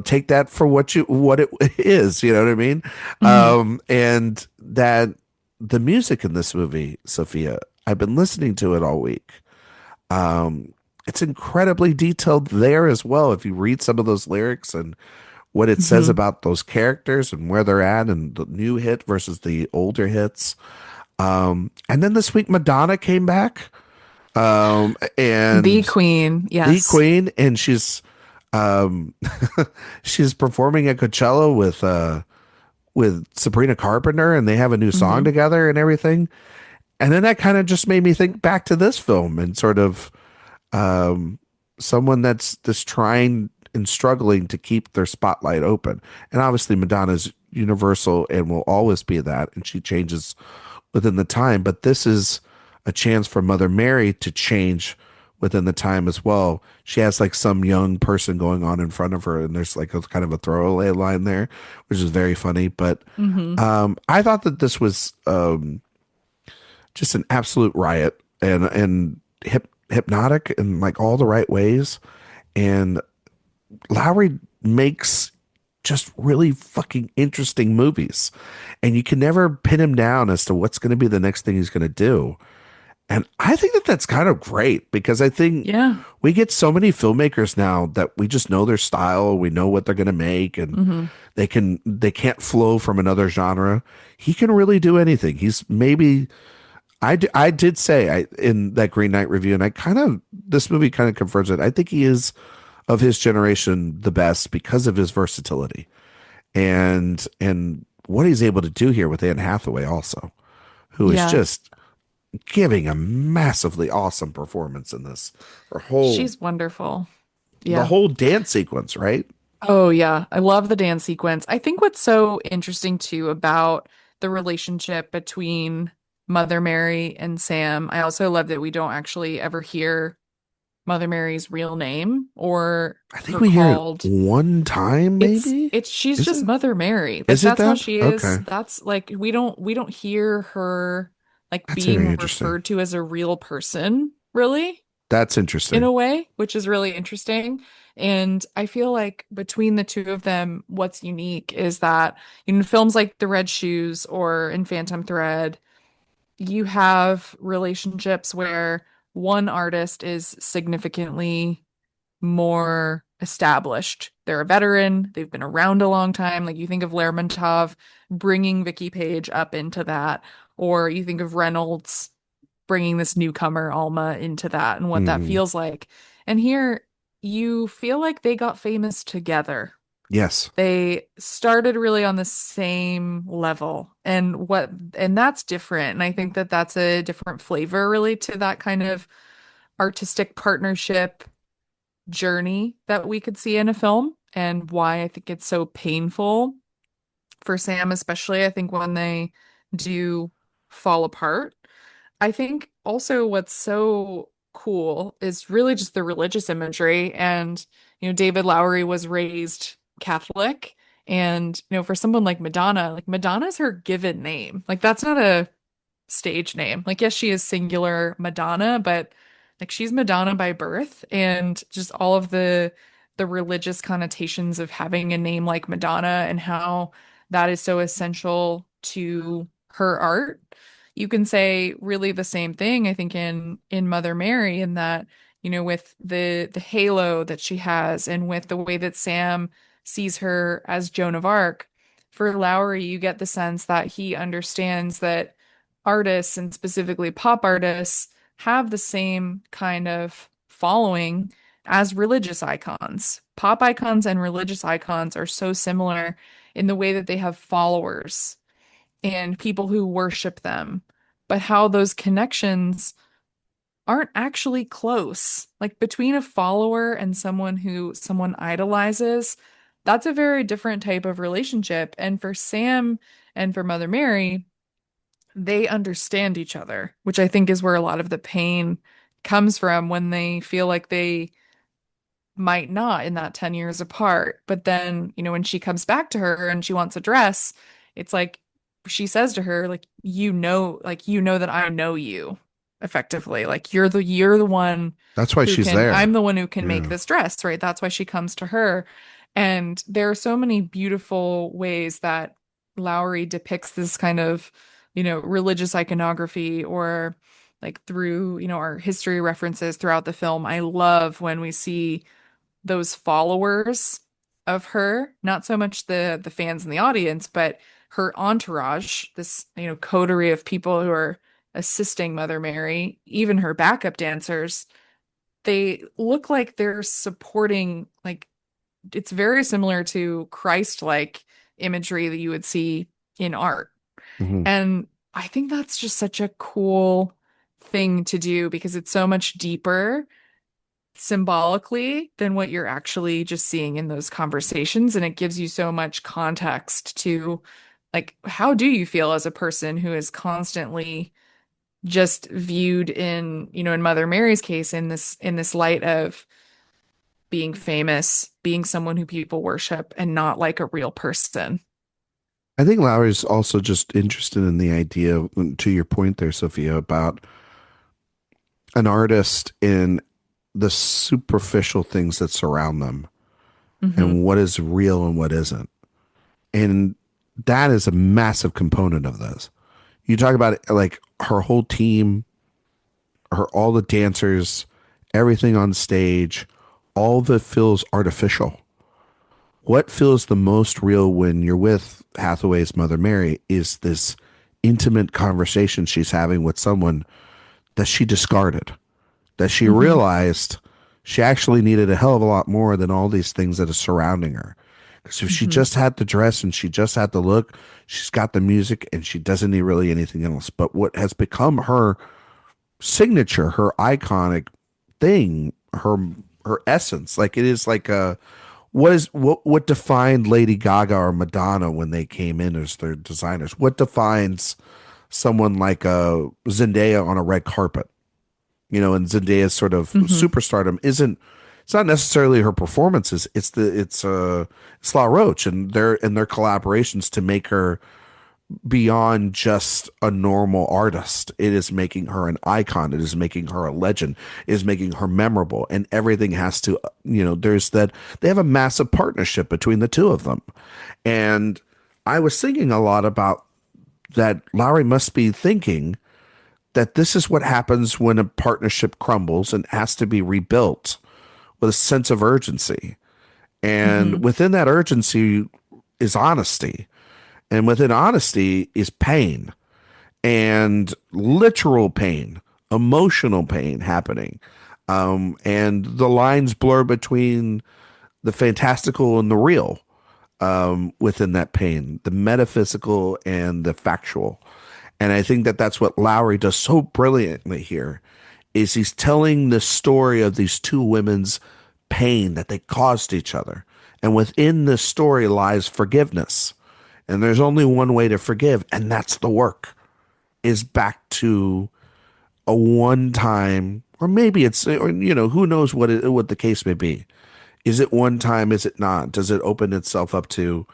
Take that for what it is, you know what I mean?
Mhm.
And that the music in this movie, Sophia, I've been listening to it all week. It's incredibly detailed there as well. If you read some of those lyrics and what it says
Mhm.
about those characters and where they're at and the new hit versus the older hits. And then this week, Madonna came back,
The
and
Queen,
the
yes.
Queen, and um, she's performing at Coachella with Sabrina Carpenter, and they have a new song
Hmm.
together and everything. And then that kind of just made me think back to this film and sort of um, someone that's just trying and struggling to keep their spotlight open. And obviously, Madonna's universal and will always be that, and she changes within the time. But this is a chance for Mother Mary to change within the time as well. She has like some young person going on in front of her, and there's like a kind of a throwaway line there, which is very funny. But
Hmm.
I thought that this was just an absolute riot and hypnotic in like all the right ways. And Lowery makes just really fucking interesting movies. And you can never pin him down as to what's going to be the next thing he's going to do. And I think that that's kind of great because I think
Yeah.
we get so many filmmakers now that we just know their style, we know what they're going to make and
Hmm.
they can't flow from another genre. He can really do anything. He's maybe I did say in that Green Knight review, and I kind of this movie kind of confirms it. I think he is of his generation the best because of his versatility and what he's able to do here with Anne Hathaway also, who is
Yeah.
just giving a massively awesome performance in this. Her whole
She's wonderful.
the
Yeah.
whole dance sequence, right?
Oh, yeah. I love the dance sequence. I think what's so interesting too about the relationship between Mother Mary and Sam, I also love that we don't actually ever hear Mother Mary's real name or
I think
her
we hear it
called.
one time,
It's
maybe.
it's she's
Is
just
it?
Mother Mary. Like
Is it
that's how
that?
she is.
Okay,
That's like we don't hear her like
that's very
being
interesting.
referred to as a real person, really,
That's
in
interesting.
a way, which is really interesting. And I feel like between the two of them, what's unique is that in films like The Red Shoes or in Phantom Thread, you have relationships where one artist is significantly more established. They're a veteran, they've been around a long time. Like you think of Lermontov bringing Vicky Page up into that, or you think of Reynolds bringing this newcomer Alma into that and what that
Hmm.
feels like. And here you feel like they got famous together.
Yes.
They started really on the same level and that's different. And I think that that's a different flavor really to that kind of artistic partnership journey that we could see in a film and why I think it's so painful for Sam, especially I think when they do fall apart. I think also what's so cool is really just the religious imagery. And, David Lowery was raised Catholic. And, for someone like Madonna's her given name. Like, that's not a stage name. Like, yes, she is singular Madonna, but like she's Madonna by birth, and just all of the religious connotations of having a name like Madonna and how that is so essential to her art. You can say really the same thing, I think, in Mother Mary, in that, with the halo that she has and with the way that Sam sees her as Joan of Arc. For Lowry, you get the sense that he understands that artists and specifically pop artists have the same kind of following as religious icons. Pop icons and religious icons are so similar in the way that they have followers and people who worship them, but how those connections aren't actually close. Like between a follower and someone who someone idolizes, that's a very different type of relationship. And for Sam and for Mother Mary, they understand each other, which I think is where a lot of the pain comes from when they feel like they might not in that 10 years apart. But then, when she comes back to her and she wants a dress, it's like she says to her, like, that I know you effectively. Like you're the one
That's why
who
she's
can, I'm
there.
the one who can make
Yeah.
this dress, right? That's why she comes to her. And there are so many beautiful ways that Lowery depicts this kind of, religious iconography or like through, our history references throughout the film. I love when we see those followers of her, not so much the fans in the audience, but her entourage, this, coterie of people who are assisting Mother Mary, even her backup dancers, they look like they're supporting, like it's very similar to Christ-like imagery that you would see in art.
Hmm.
And I think that's just such a cool thing to do because it's so much deeper symbolically than what you're actually just seeing in those conversations. And it gives you so much context to, like, how do you feel as a person who is constantly just viewed in, in Mother Mary's case, in this light of being famous, being someone who people worship and not like a real person.
I think Lowry's also just interested in the idea, to your point there, Sophia, about an artist in the superficial things that surround them
Hmm.
and what is real and what isn't. And that is a massive component of this. You talk about it, like her whole team, all the dancers, everything on stage, all that feels artificial. What feels the most real when you're with Hathaway's Mother Mary is this intimate conversation she's having with someone that she discarded, that she
Hmm.
realized she actually needed a hell of a lot more than all these things that are surrounding her. Because if she
Hmm.
just had the dress and she just had the look, she's got the music and she doesn't need really anything else. But what has become her signature, her iconic thing, her essence, like it is like a what defined Lady Gaga or Madonna when they came in as their designers? What defines someone like a Zendaya on a red carpet? And Zendaya's sort of
Hmm.
superstardom isn't it's not necessarily her performances. It's La Roche and their collaborations to make her beyond just a normal artist. It is making her an icon. It is making her a legend. It is making her memorable. And everything has to, there's that they have a massive partnership between the two of them. And I was thinking a lot about that. Lowry must be thinking that this is what happens when a partnership crumbles and has to be rebuilt with a sense of urgency. And
Hmm.
within that urgency is honesty. And within honesty is pain and literal pain, emotional pain happening. And the lines blur between the fantastical and the real within that pain, the metaphysical and the factual. And I think that that's what Lowry does so brilliantly here is he's telling the story of these two women's pain that they caused each other. And within this story lies forgiveness. And there's only one way to forgive, and that's the work is back to a one time, or maybe it's, or, who knows what the case may be. Is it one time? Is it not? Does it open itself up to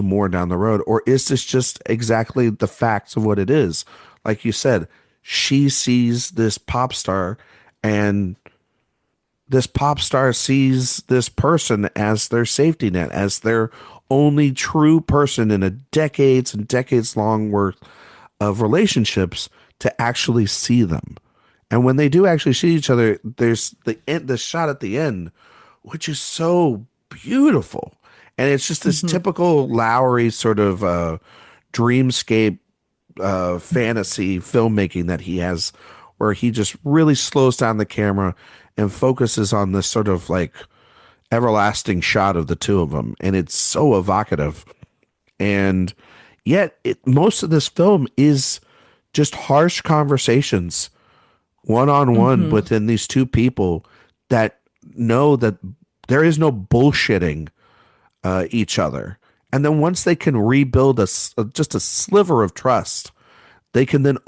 more down the road, or is this just exactly the facts of what it is? Like you said, she sees this pop star, and this pop star sees this person as their safety net, as their only true person in a decades and decades long worth of relationships to actually see them. And when they do actually see each other, there's the shot at the end, which is so beautiful. And it's just this
Hmm.
typical Lowry sort of dreamscape fantasy filmmaking that he has, where he just really slows down the camera and focuses on this sort of like everlasting shot of the two of them. And it's so evocative. And yet, most of this film is just harsh conversations one on one
Hmm.
within these two people that know that there is no bullshitting each other. And then once they can rebuild just a sliver of trust, they can then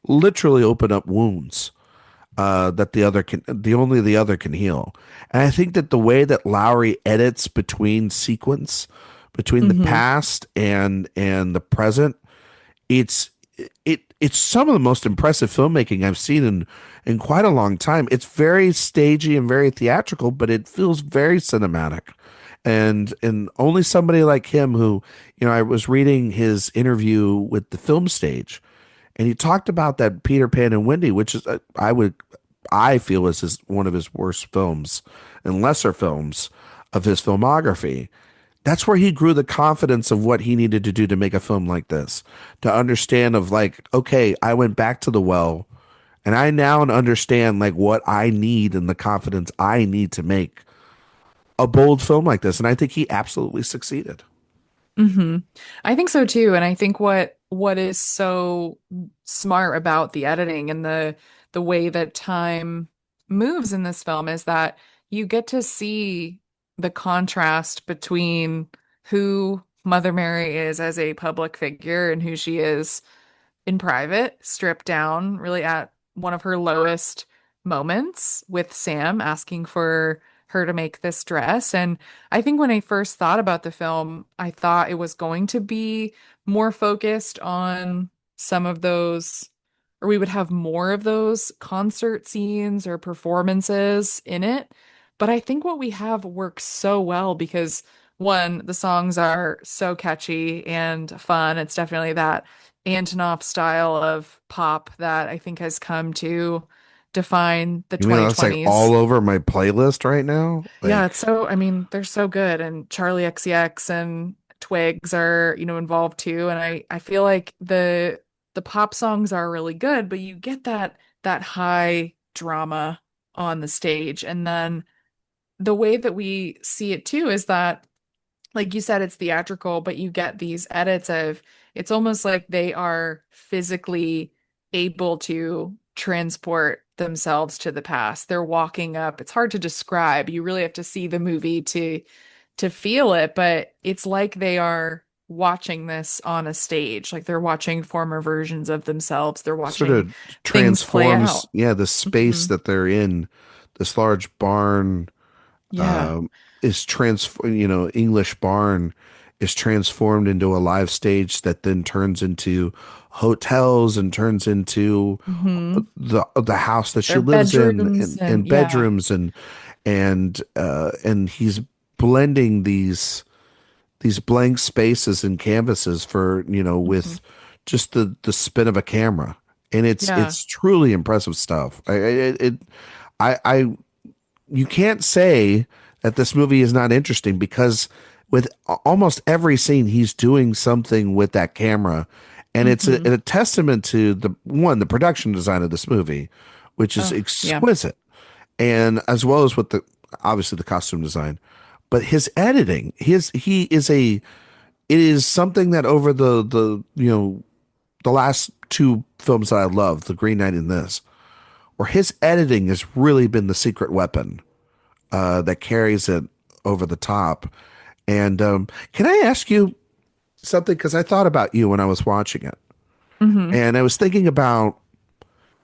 literally open up wounds that the other can heal. And I think that the way that Lowery edits between the
Hmm.
past and the present, it's it's some of the most impressive filmmaking I've seen in quite a long time. It's very stagey and very theatrical, but it feels very cinematic. And only somebody like him who, I was reading his interview with the film stage, and he talked about that Peter Pan and Wendy, which is I feel is one of his worst films and lesser films of his filmography. That's where he grew the confidence of what he needed to do to make a film like this, to understand of like, okay, I went back to the well and I now understand like what I need and the confidence I need to make a bold film like this. And I think he absolutely succeeded.
Hmm. I think so too. And I think what is so smart about the editing and the way that time moves in this film is that you get to see the contrast between who Mother Mary is as a public figure and who she is in private, stripped down, really at one of her lowest moments with Sam asking for her to make this dress. And I think when I first thought about the film, I thought it was going to be more focused on some of those, or we would have more of those concert scenes or performances in it. But I think what we have works so well because one, the songs are so catchy and fun. It's definitely that Antonoff style of pop that I think has come to define the
You mean that's like all
2020s.
over my playlist right now?
Yeah,
Like,
it's so, I mean, they're so good. And Charlie XCX and Twigs are, involved too. And I feel like the pop songs are really good, but you get that high drama on the stage. And then the way that we see it too is that like you said, it's theatrical, but you get these edits of it's almost like they are physically able to transport themselves to the past. They're walking up. It's hard to describe. You really have to see the movie to feel it, but it's like they are watching this on a stage. Like they're watching former versions of themselves. They're
sort
watching
of
things play
transforms,
out.
yeah, the space
Hmm.
that they're in, this large barn
Yeah.
um, English barn is transformed into a live stage that then turns into hotels and turns into
Hmm.
the house that she
Their
lives in
bedrooms and
and
yeah.
bedrooms and he's blending these blank spaces and canvases for
Hmm.
with just the spin of a camera, and it's
Yeah.
it's truly impressive stuff. I you can't say that this movie is not interesting because with almost every scene he's doing something with that camera, and it's
Hmm.
a testament to the production design of this movie, which is
Oh, yeah.
exquisite, and as well as with the obviously the costume design, but his editing, his he is a it is something that over the last two films that I love, The Green Knight and this, where his editing has really been the secret weapon that carries it over the top. And can I ask you something? Because I thought about you when I was watching it,
Hmm.
and I was thinking about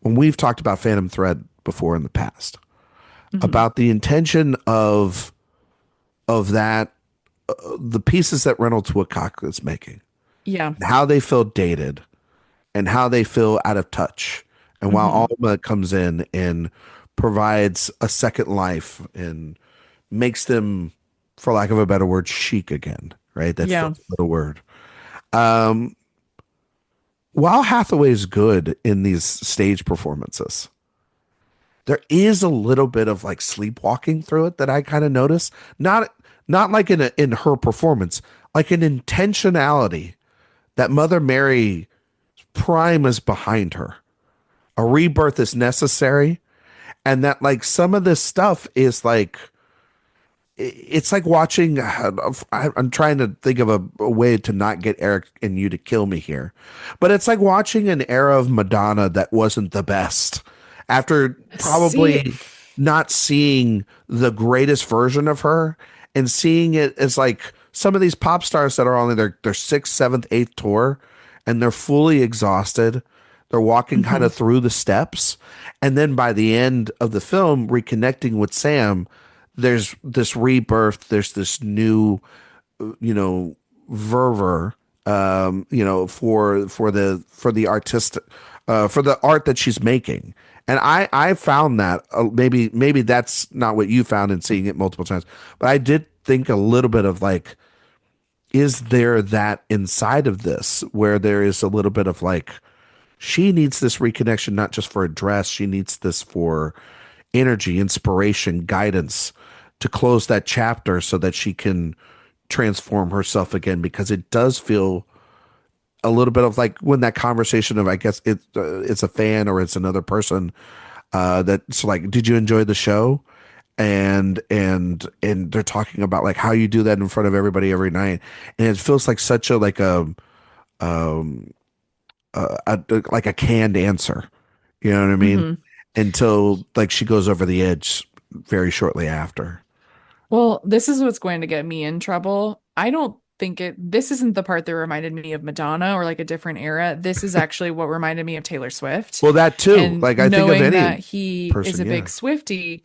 when we've talked about Phantom Thread before in the past,
Hmm.
about the intention of that the pieces that Reynolds Woodcock is making,
Yeah.
how they feel dated, and how they feel out of touch. And while
Hmm.
Alma comes in and provides a second life and makes them, for lack of a better word, chic again, right?
Yeah.
That's the word. Um, while Hathaway is good in these stage performances, there is a little bit of like sleepwalking through it that I kind of notice. Not like in her performance, like an intentionality that Mother Mary prime is behind her. A rebirth is necessary, and that like some of this stuff is like it's like watching. I'm trying to think of a way to not get Eric and you to kill me here, but it's like watching an era of Madonna that wasn't the best after
See,
probably not seeing the greatest version of her. and seeing it as like some of these pop stars that are on their sixth, seventh, eighth tour, and they're fully exhausted. They're walking kind
Hmm.
of through the steps, and then by the end of the film, reconnecting with Sam, there's this rebirth. There's this new, you know, fervor, for the artist, for the art that she's making. And I found that maybe that's not what you found in seeing it multiple times, but I did think a little bit of like, is there that inside of this where there is a little bit of like, she needs this reconnection not just for a dress, she needs this for energy, inspiration, guidance to close that chapter so that she can transform herself again, because it does feel a little bit of like when that conversation of, I guess it's a fan or it's another person, that's like, did you enjoy the show? And they're talking about like how you do that in front of everybody every night, and it feels like such a like um like a canned answer, you know what I mean?
Hmm.
Until like she goes over the edge very shortly after.
Well, this is what's going to get me in trouble. I don't think this isn't the part that reminded me of Madonna or like a different era. This is actually what reminded me of Taylor Swift.
Well, that too.
And
Like I think of
knowing
any
that he is
person,
a
yeah.
big Swiftie,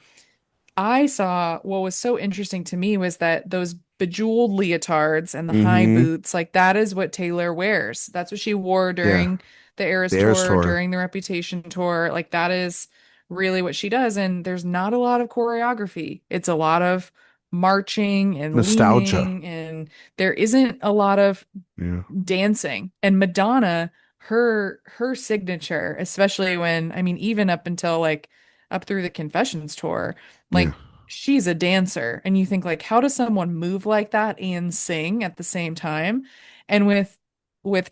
I saw what was so interesting to me was that those bejeweled leotards and the high
Mm-hmm.
boots, like that is what Taylor wears. That's what she wore
Yeah.
during the Eras
The Eras
tour,
tour.
during the Reputation tour. Like that is really what she does. And there's not a lot of choreography. It's a lot of marching and
Nostalgia.
leaning, and there isn't a lot of
Yeah.
dancing. And Madonna, her signature, especially when, I mean, even up until like up through the Confessions tour,
Yeah.
like she's a dancer. And you think like, how does someone move like that and sing at the same time? And with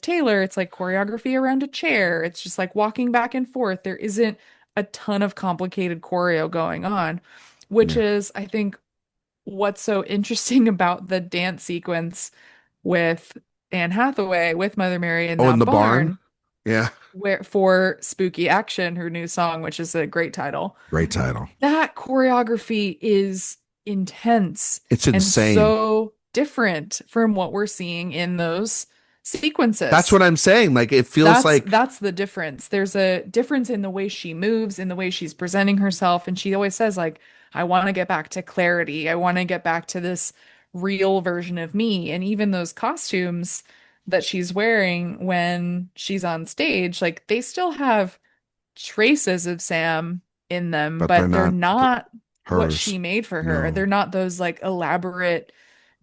Taylor, it's like choreography around a chair. It's just like walking back and forth. There isn't a ton of complicated choreo going on, which
Yeah.
is, I think, what's so interesting about the dance sequence with Anne Hathaway with Mother Mary in
Oh, in
that
the barn.
barn,
Yeah.
where for Spooky Action, her new song, which is a great title.
Great title.
That choreography is intense
It's
and
insane.
so different from what we're seeing in those
That's
sequences.
what I'm saying. Like it feels
That's
like,
that's the difference. There's a difference in the way she moves, in the way she's presenting herself, and she always says like, I want to get back to clarity. I want to get back to this real version of me. And even those costumes that she's wearing when she's on stage, like they still have traces of Sam in them,
but they're
but they're
not
not what
hers.
she made for her.
No.
They're not those like elaborate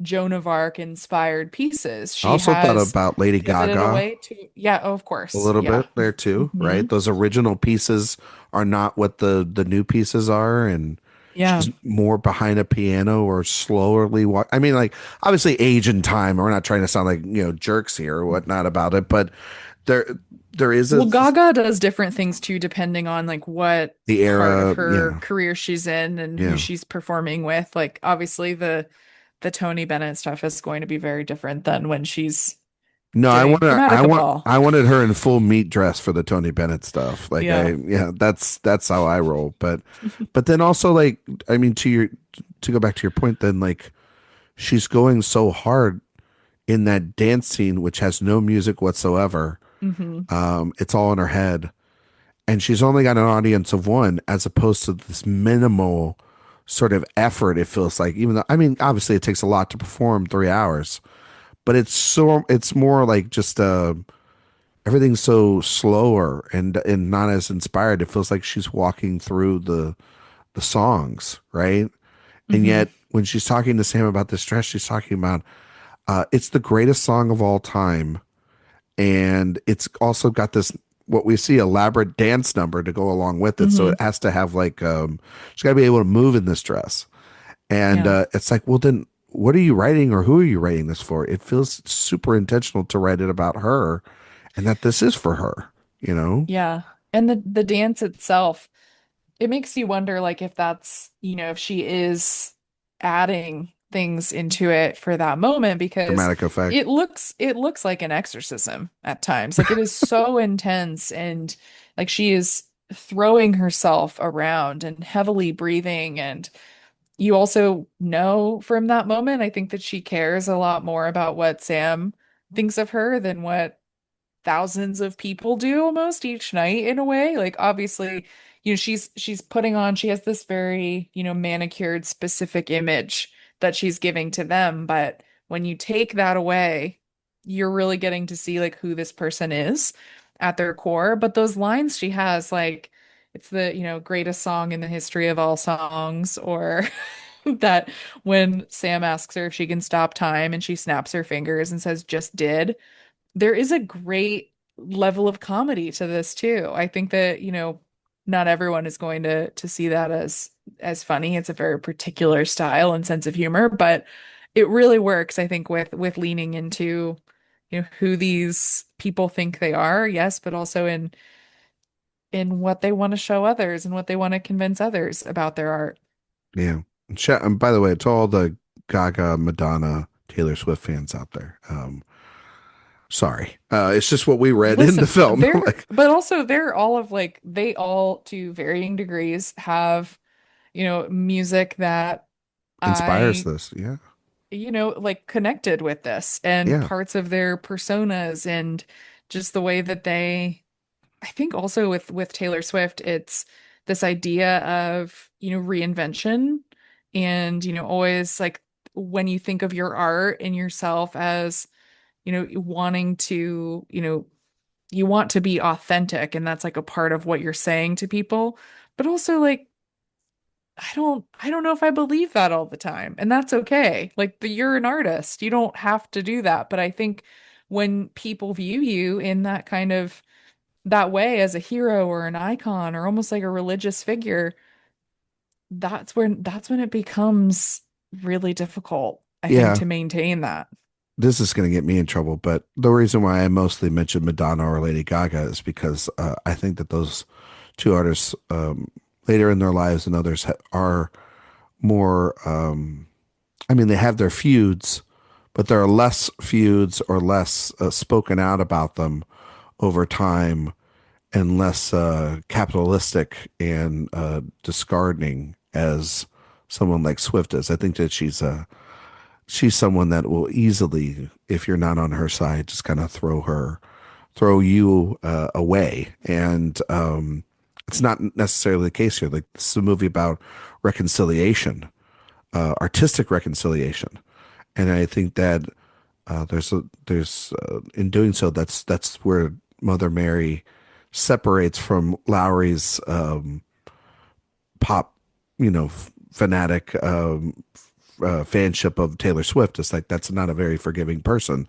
Joan of Arc inspired pieces.
I also thought about Lady
Pivoted
Gaga
away to, yeah, oh, of
a
course.
little
Yeah.
bit there too,
Hmm.
right? Those original pieces are not what the new pieces are, and
Yeah.
she's more behind a piano or slowly walk. I mean, like obviously age and time. We're not trying to sound like jerks here or whatnot about it, but there there is a
Well, Gaga does different things too, depending on like what
the
part of
era.
her
Yeah,
career she's in and who
yeah.
she's performing with. Like obviously the Tony Bennett stuff is going to be very different than when she's
No,
doing Chromatica Ball.
I wanted her in full meat dress for the Tony Bennett stuff. Like
Yeah.
yeah, that's how I roll. But then also like, I mean, to go back to your point, then like she's going so hard in that dance scene, which has no music whatsoever.
Hmm.
It's all in her head, and she's only got an audience of one, as opposed to this minimal sort of effort. It feels like, even though I mean, obviously, it takes a lot to perform 3 hours, but it's more like just everything's so slower and not as inspired. It feels like she's walking through the songs, right? And
Hmm.
yet, when she's talking to Sam about this dress, she's talking about it's the greatest song of all time, and it's also got this what we see elaborate dance number to go along with it. So
Hmm.
it has to have like she's got to be able to move in this dress, and
Yeah.
it's like, well, then what are you writing, or who are you writing this for? It feels super intentional to write it about her, and that this is for her. You know,
Yeah. And the dance itself, it makes you wonder like if that's, if she is adding things into it for that moment because
dramatic effect.
it looks like an exorcism at times. Like it is so intense and like she is throwing herself around and heavily breathing and you also know from that moment, I think that she cares a lot more about what Sam thinks of her than what thousands of people do almost each night in a way. Like obviously, she's putting on, she has this very, manicured specific image that she's giving to them, but when you take that away, you're really getting to see like who this person is at their core. But those lines she has, like it's the, greatest song in the history of all songs, or that when Sam asks her if she can stop time and she snaps her fingers and says just did, there is a great level of comedy to this too. I think that, not everyone is going to see that as funny. It's a very particular style and sense of humor, but it really works, I think, with leaning into, who these people think they are, yes, but also in what they want to show others and what they want to convince others about their art.
Yeah. And by the way, to all the Gaga, Madonna, Taylor Swift fans out there, sorry. It's just what we read in the
Listen,
film. Like,
but also they're all of like they all to varying degrees have, music that
inspires
I,
this. Yeah.
like connected with this and
Yeah.
parts of their personas and just the way that they, I think also with Taylor Swift, it's this idea of, reinvention and, always like when you think of your art and yourself as, wanting to, you want to be authentic and that's like a part of what you're saying to people, but also like I don't know if I believe that all the time, and that's okay. Like you're an artist, you don't have to do that, but I think when people view you in that kind of that way as a hero or an icon or almost like a religious figure, that's when it becomes really difficult, I think,
Yeah.
to maintain that.
This is going to get me in trouble, but the reason why I mostly mentioned Madonna or Lady Gaga is because I think that those two artists later in their lives and others are more. I mean, they have their feuds, but there are less feuds or less spoken out about them over time and less capitalistic and discarding as someone like Swift is. I think that she's someone that will easily, if you're not on her side, just kind of throw you away. And it's not necessarily the case here. Like this is a movie about reconciliation, artistic reconciliation, and I think that there's in doing so that's where Mother Mary separates from Lowry's pop, fanatic fanship of Taylor Swift. It's like that's not a very forgiving person.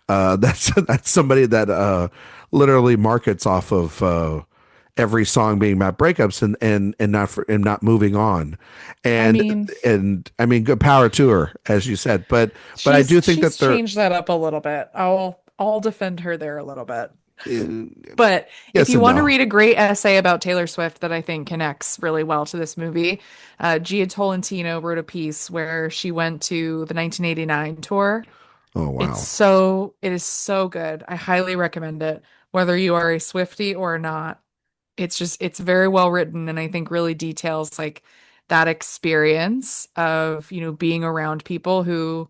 That's somebody that literally markets off of every song being about breakups and not moving on.
I
And
mean,
and I mean, good power to her, as you said. But I
she's
do think
she's
that there,
changed that up a little bit. I'll defend her there a little bit.
uh,
But if
yes
you
and
want to
no.
read a great essay about Taylor Swift that I think connects really well to this movie, Gia Tolentino wrote a piece where she went to the 1989 tour.
Oh wow.
It is so good. I highly recommend it, whether you are a Swiftie or not. It's very well written and I think really details like that experience of, being around people who,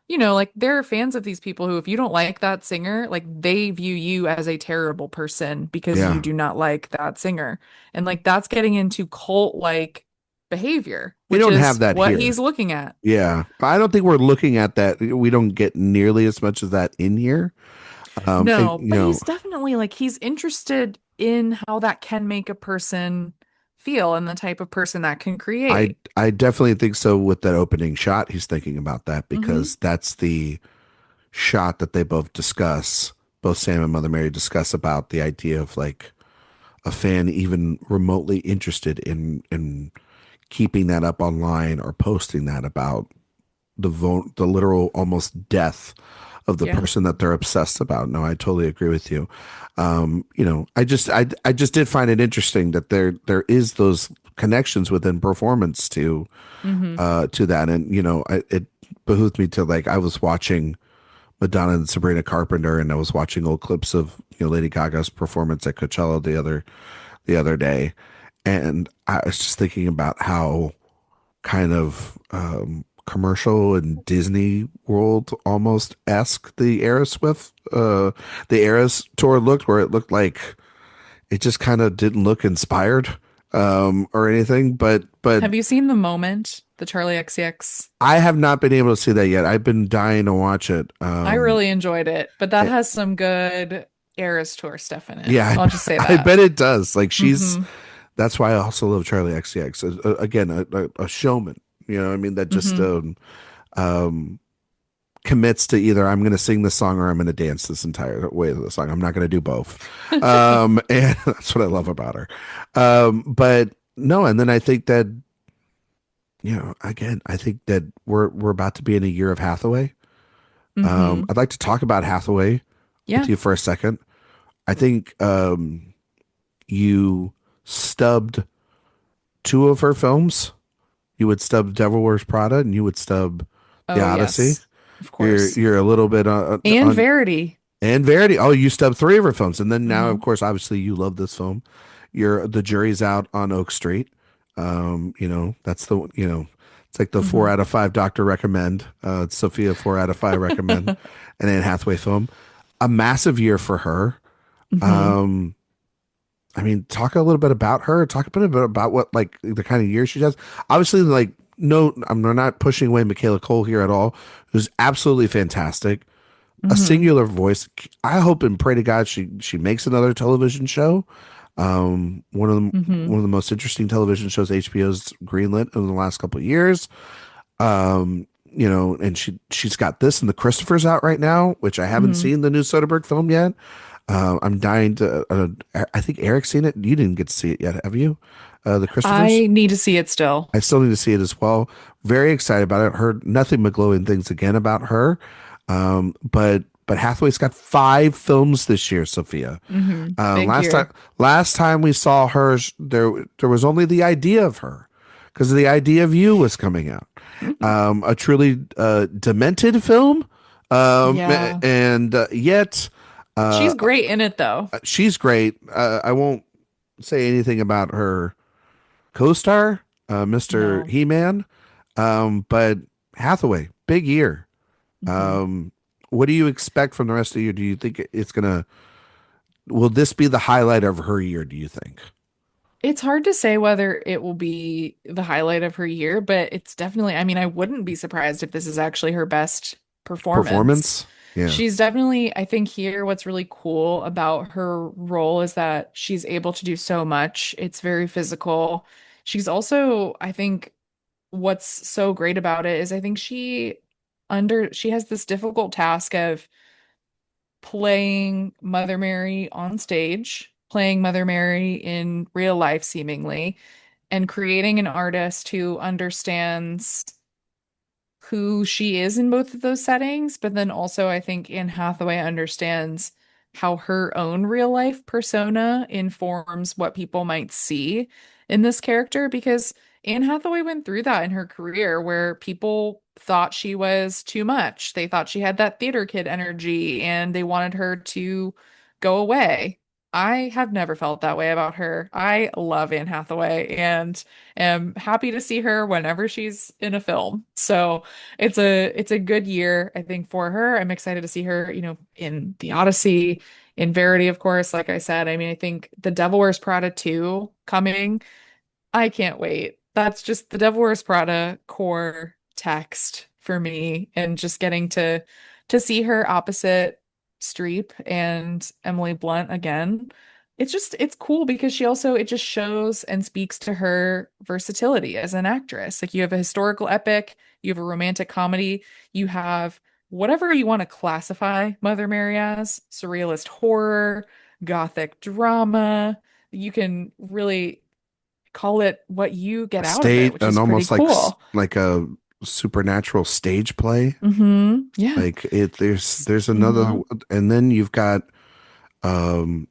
like there are fans of these people who, if you don't like that singer, like they view you as a terrible person because you
Yeah.
do not like that singer. And like that's getting into cult-like behavior,
We
which
don't have
is
that
what
here.
he's looking at.
Yeah. I don't think we're looking at that. We don't get nearly as much as that in here.
No, but he's definitely like he's interested in how that can make a person feel and the type of person that can create.
I definitely think so with that opening shot. He's thinking about that
Hmm.
because that's the shot that they both discuss. Both Sam and Mother Mary discuss about the idea of like a fan even remotely interested in keeping that up online or posting that about the literal almost death of the
Yeah.
person that they're obsessed about. No, I totally agree with you. I just did find it interesting that there is those connections within performance
Hmm.
to that, and it behooved me to like I was watching Madonna and Sabrina Carpenter, and I was watching old clips of Lady Gaga's performance at Coachella the other day, and I was just thinking about how kind of commercial and Disney World almost esque the Eras tour looked, where it looked like it just kind of didn't look inspired or anything. But
Have you seen The Moment, the Charlie XCX?
I have not been able to see that yet. I've been dying to watch it.
I really enjoyed it, but that has some good Eras Tour stuff in it.
Yeah,
I'll just say
I
that.
bet it does. Like she's
Hmm.
that's why I also love Charlie XCX. Again, a showman. You know, what I mean, that just
Hmm.
um commits to either I'm going to sing this song or I'm going to dance this entire way of the song. I'm not going to do both. And that's what I love about her. But no, and then I think that again, I think that we're about to be in a year of Hathaway.
Hmm.
I'd like to talk about Hathaway with
Yeah.
you for a second. I think you stubbed two of her films. You would stub Devil Wears Prada, and you would stub The
Oh,
Odyssey.
yes. Of
You're
course.
you're a little bit
And
on
Verity.
and Verity. Oh, you stubbed three of her films, and then now, of
Hmm.
course, obviously, you love this film. The jury's out on Oak Street. That's it's like the four
Hmm.
out of five doctor recommend. It's Sophia 4 out of 5 recommend, and Anne Hathaway film. A massive year for her.
Hmm.
Um, I mean, talk a little bit about her. Talk a bit about what like the kind of year she does. Obviously, like no, we're not pushing away Michaela Cole here at all. Who's absolutely fantastic. A
Hmm.
singular voice. I hope and pray to God she makes another television show.
Hmm.
One of the most interesting television shows HBO's greenlit in the last couple of years. And she's got this and the Christophers out right now, which I haven't
Hmm.
seen the new Soderbergh film yet. I'm dying to. I think Eric's seen it. You didn't get to see it yet, have you? The Christophers.
I need to see it still.
I still need to see it as well. Very excited about it. Heard nothing but glowing things again about her. But Hathaway's got 5 films this year, Sophia.
Hmm.
Uh,
Big
last time
year.
last time we saw her, there was only the idea of her because the idea of you was coming out. A truly demented film,
Yeah.
and yet uh,
She's great in it though.
she's great. I won't say anything about her co-star, Mr.
No.
He-Man, but Hathaway, big year.
Hmm.
Um, what do you expect from the rest of the year? Do you think will this be the highlight of her year, do you think?
It's hard to say whether it will be the highlight of her year, but it's definitely, I mean, I wouldn't be surprised if this is actually her best performance.
Performance? Yeah.
She's definitely, I think here what's really cool about her role is that she's able to do so much. It's very physical. She's also, I think what's so great about it is I think she has this difficult task of playing Mother Mary on stage, playing Mother Mary in real life, seemingly, and creating an artist who understands who she is in both of those settings. But then also, I think Anne Hathaway understands how her own real life persona informs what people might see in this character because Anne Hathaway went through that in her career where people thought she was too much. They thought she had that theater kid energy and they wanted her to go away. I have never felt that way about her. I love Anne Hathaway and am happy to see her whenever she's in a film. So, it's a good year, I think, for her. I'm excited to see her, in The Odyssey, in Verity, of course. Like I said, I mean, I think The Devil Wears Prada 2 coming. I can't wait. That's just The Devil Wears Prada core text for me, and just getting to see her opposite Streep and Emily Blunt again. It's cool because it just shows and speaks to her versatility as an actress. Like you have a historical epic, you have a romantic comedy, you have whatever you want to classify Mother Mary as, surrealist horror, gothic drama. You can really call it what you
A
get out of it,
state
which
and
is pretty
almost like
cool.
like a supernatural stage play.
Yeah.
Like there's another,
Hmm.
and then you've got
The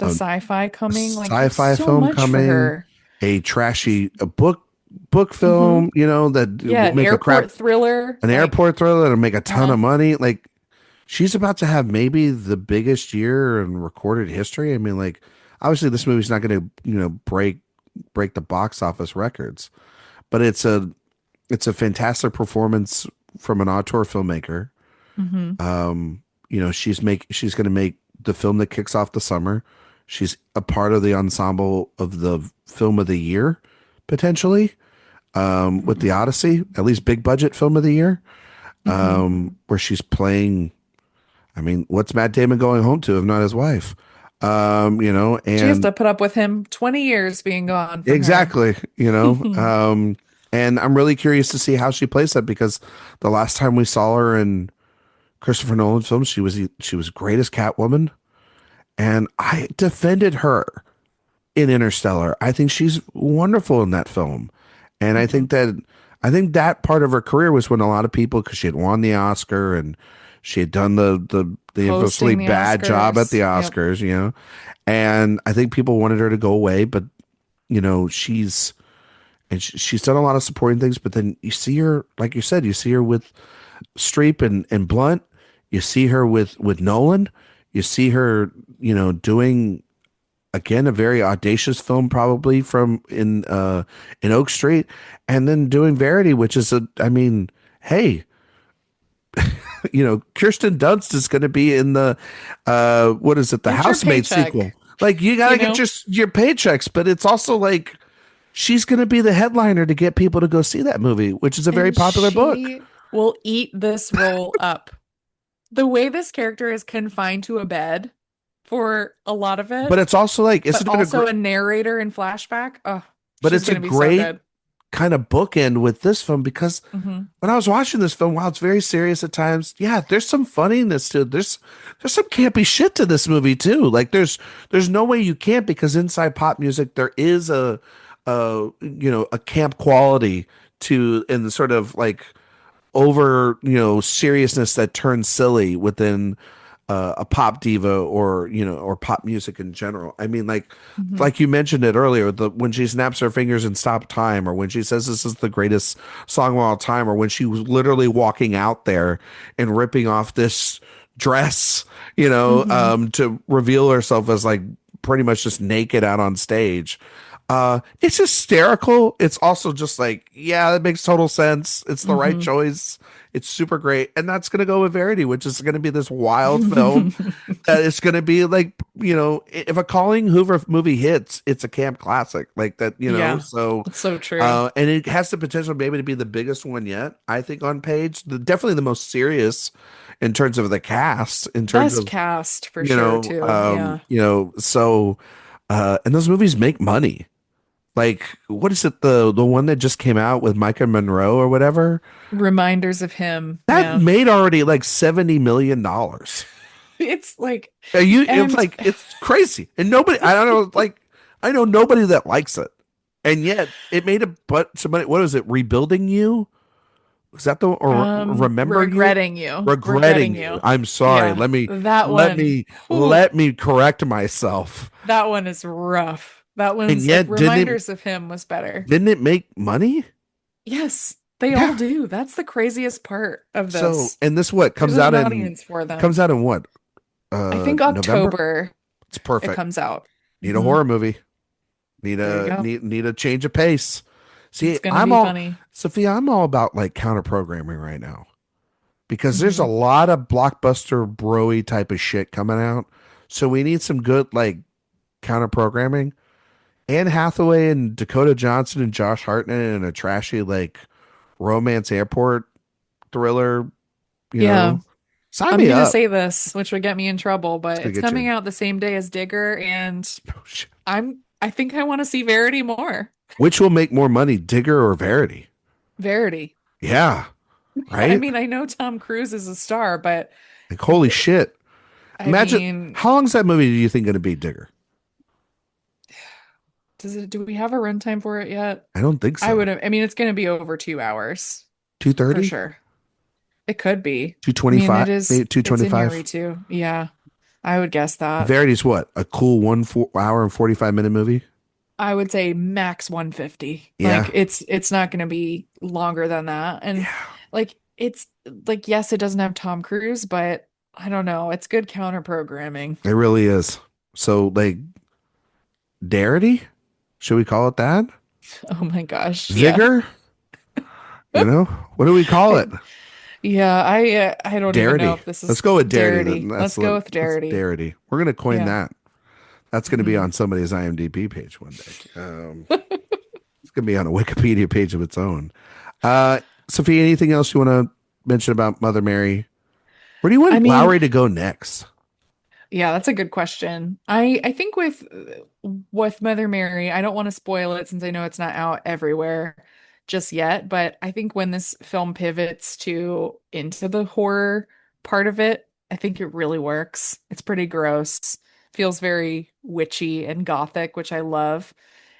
sci-fi
a
coming, like there's
sci-fi
so
film
much for
coming,
her.
a book
Hmm.
film, that
Yeah,
will
an
make a
airport
crap
thriller,
an
like,
airport thriller that'll make a ton
uh-huh.
of money. Like she's about to have maybe the biggest year in recorded history. I mean, like obviously this movie's not going to break the box office records, but It's a fantastic performance from an auteur filmmaker.
Hmm.
She's going to make the film that kicks off the summer. She's a part of the ensemble of the film of the year, potentially, with the Odyssey, at least big budget film of the year,
Hmm.
where she's playing. I mean, what's Matt Damon going home to if not his wife?
She has
And
to put up with him 20 years being gone from her.
exactly, and I'm really curious to see how she plays that because the last time we saw her in Christopher Nolan films, she was great as Catwoman, and I defended her in Interstellar. I think she's wonderful in that film, and
Hmm.
I think that part of her career was when a lot of people, because she had won the Oscar and she had done the infamously
Hosting the
bad job at the
Oscars. Yep.
Oscars, and I think people wanted her to go away, but she's done a lot of supporting things, but then you see her, like you said, you see her with Streep and Blunt, you see her with Nolan, you see her, doing again a very audacious film probably from in Oak Street, and then doing Verity, which is I mean, hey, Kirsten Dunst is going to be in the what is it, the
Get your
Housemaid sequel.
paycheck,
Like you got
you
to get
know?
your paychecks, but it's also like she's going to be the headliner to get people to go see that movie, which is a very
And
popular book.
she will eat this role up. The way this character is confined to a bed for a lot of
But
it,
it's also like,
but
isn't it
also a narrator in flashback. Oh,
but
she's
it's a
gonna be so
great
good.
kind of bookend with this film because
Hmm.
when I was watching this film, while it's very serious at times, yeah, there's some funniness to it. There's some campy shit to this movie too. Like there's no way you can't because inside pop music there is a camp quality to in the sort of like over seriousness that turns silly within a pop diva or or pop music in general. I mean,
Hmm.
like you mentioned it earlier, the when she snaps her fingers and stop time, or when she says this is the greatest song of all time, or when she was literally walking out there and ripping off this dress,
Hmm.
to reveal herself as like pretty much just naked out on stage. It's hysterical. It's also just like, yeah, that makes total sense. It's the right
Hmm.
choice. It's super great. And that's going to go with Verity, which is going to be this wild film that is going to be like, if a Colleen Hoover movie hits, it's a camp classic like that,
Yeah,
so,
it's so true.
and it has the potential maybe to be the biggest one yet, I think, on page. Definitely the most serious in terms of the cast, in terms
Best
of,
cast for sure too. Yeah.
so, and those movies make money. Like, what is it? The one that just came out with Micah Monroe or whatever?
Reminders of him.
That
Yeah.
made already like $70 million.
It's like,
It's
and
like it's crazy, and nobody. I don't know. Like, I know nobody that likes it, and yet it made a but somebody. What is it? Rebuilding you? Was that the or remember you?
regretting you.
Regretting
Regretting
you.
you.
I'm sorry.
Yeah.
Let me
That
let
one.
me
Whew,
let me correct myself.
that one is rough. That
And
one's like
yet,
reminders of him was better.
didn't it make money?
Yes, they all
Yeah.
do. That's the craziest part of
So,
this.
and this what
There's an audience for them.
comes out in what?
I think
November?
October
It's
it
perfect.
comes out.
Need a
Hmm.
horror movie.
There you go.
Need a change of pace. See,
It's gonna be funny.
Sophia, I'm all about like counter programming right now because there's a
Hmm.
lot of blockbuster broy type of shit coming out. So we need some good like counter programming. Anne Hathaway and Dakota Johnson and Josh Hartnett in a trashy like romance airport thriller, you
Yeah.
know. Sign
I'm
me
gonna
up.
say this, which would get me in trouble,
It's
but
gonna
it's
get
coming
you.
out the same day as Digger, and
Oh, shit.
I think I want to see Verity more.
Which will make more money, Digger or Verity?
Verity.
Yeah,
I
right?
mean, I know Tom Cruise is a star, but
Like holy shit.
I
Imagine
mean,
how long's that movie do you think going to be, Digger?
do we have a runtime for it yet?
I don't think
I
so.
would have, I mean, it's gonna be over 2 hours for
230?
sure. It could be. I mean,
225? Maybe
it's in Yuri
225?
too. Yeah, I would guess that.
Verity's what? A cool 1 hour and 45-minute movie?
I would say max 150. Like
Yeah.
it's not going to be longer than that. And
Yeah.
like it's like yes, it doesn't have Tom Cruise, but I don't know. It's good counter programming.
It really is. So like Darity? Should we call it that?
Oh my gosh. Yeah.
Vigor? You know, what do we call it?
Yeah, I don't even know
Darity.
if this
Let's
is
go with Darity.
Darity. Let's go with
That's
Darity.
Darity. We're gonna coin
Yeah.
that. That's gonna be
Hmm.
on somebody's IMDb page one day. It's gonna be on a Wikipedia page of its own. Uh, Sophia, anything else you want to mention about Mother Mary? Where do you
I
want
mean,
Lowery to go next?
yeah, that's a good question. I think with Mother Mary, I don't want to spoil it since I know it's not out everywhere just yet, but I think when this film pivots to into the horror part of it, I think it really works. It's pretty gross. Feels very witchy and gothic, which I love.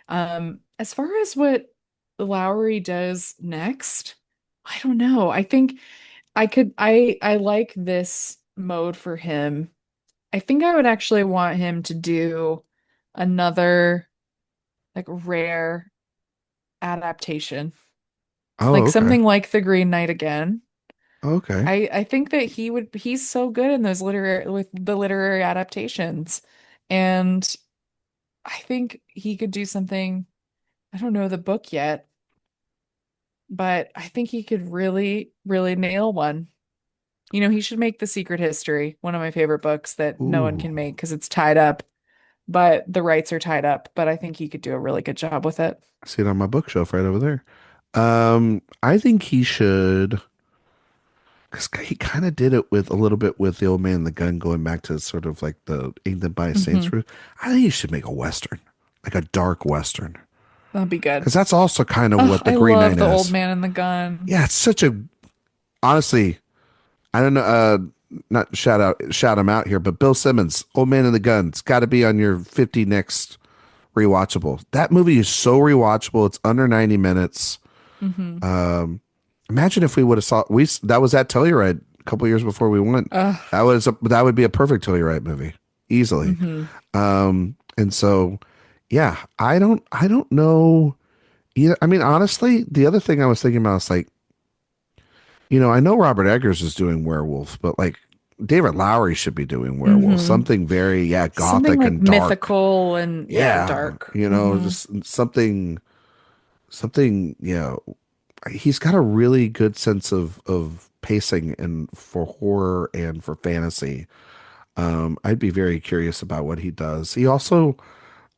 As far as what Lowry does next, I don't know. I think I like this mode for him. I think I would actually want him to do another like rare adaptation.
Oh,
Like
okay.
something like The Green Knight again.
Okay.
I think that he's so good in those literary with the literary adaptations. And I think he could do something. I don't know the book yet, but I think he could really, really nail one. You know, he should make The Secret History, one of my favorite books that no one
Ooh,
can make because it's tied up, but the rights are tied up. But I think he could do a really good job with it.
I see it on my bookshelf right over there. I think he should, because he kind of did it with a little bit with the old man and the gun, going back to sort of like the England by a Saints
Hmm.
route. I think he should make a Western, like a dark Western,
That'd be good.
because that's also kind of
Oh,
what the
I
Green
love
Knight
The Old
is.
Man and the Gun.
Yeah, it's such a, honestly, I don't know, not shout him out here, but Bill Simmons, Old Man and the Gun, it's got to be on your 50 next rewatchable. That movie is so rewatchable. It's under 90 minutes.
Hmm.
Imagine if we would have saw that was at Telluride a couple years before we went.
Uh,
That would be a perfect Telluride movie easily.
hmm.
And so yeah, I don't know either. I mean, honestly, the other thing I was thinking about is like, I know Robert Eggers is doing werewolf, but like David Lowery should be doing werewolf.
Hmm.
Something very, yeah,
Something
gothic
like
and dark.
mythical and yeah,
Yeah,
dark. Hmm.
just something, he's got a really good sense of pacing and for horror and for fantasy. I'd be very curious about what he does. He also,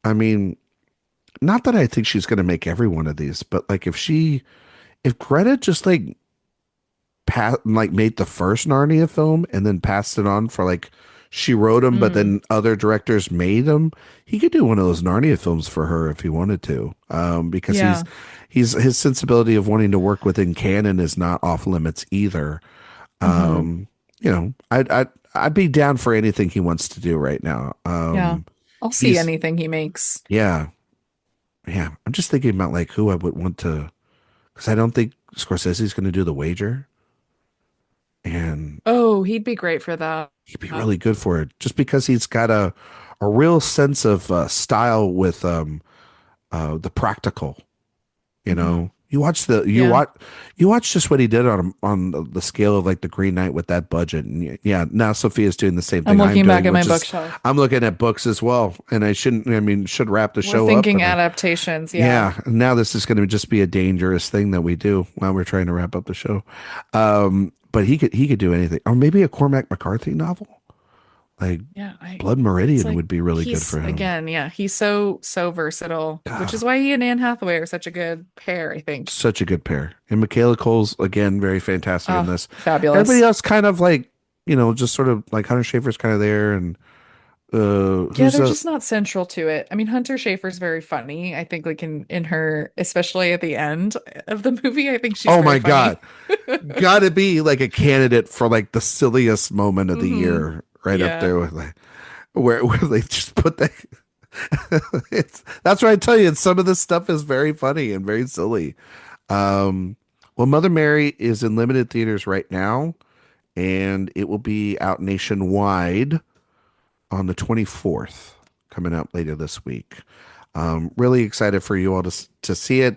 I mean, not that I think she's going to make every one of these, but like if Greta just like made the first Narnia film and then passed it on for like she wrote them, but
Mm.
then other directors made them. He could do one of those Narnia films for her if he wanted to, because
Yeah.
he's his sensibility of wanting to work within canon is not off limits either.
Hmm.
Um, I'd be down for anything he wants to do right now.
Yeah. I'll see
He's
anything he makes.
yeah, yeah. I'm just thinking about like who I would want to, because I don't think Scorsese's going to do The Wager, and
Oh, he'd be great for that.
he'd be really good for it just because he's got a real sense of style with the practical.
Hmm. Yeah.
You watch just what he did on the scale of like the Green Knight with that budget, and yeah, now Sophia's doing the same
I'm
thing I'm
looking back
doing,
at my
which is
bookshelf.
I'm looking at books as well, and I mean should wrap the
We're
show up,
thinking
but
adaptations. Yeah.
yeah, now this is going to just be a dangerous thing that we do while we're trying to wrap up the show. But he could do anything, or maybe a Cormac McCarthy novel, like
Yeah. I
Blood
it's
Meridian
like
would be really good
he's
for him.
again, yeah, he's so versatile, which is
Ah,
why he and Anne Hathaway are such a good pair, I think.
such a good pair. And Michaela Cole's again very fantastic in
Oh,
this. Everybody
fabulous.
else kind of like, just sort of like Hunter Schafer's kind of there, and
Yeah,
who's
they're
a
just not central to it. I mean, Hunter Schafer's very funny. I think like in her, especially at the end of the movie, I think she's
oh
very
my God,
funny.
gotta be like a candidate for like the silliest moment of the
Hmm.
year, right up
Yeah.
there with like where they just put that. That's why I tell you, some of this stuff is very funny and very silly. Um, well, Mother Mary is in limited theaters right now, and it will be out nationwide on the 24th, coming out later this week. Really excited for you all to see it.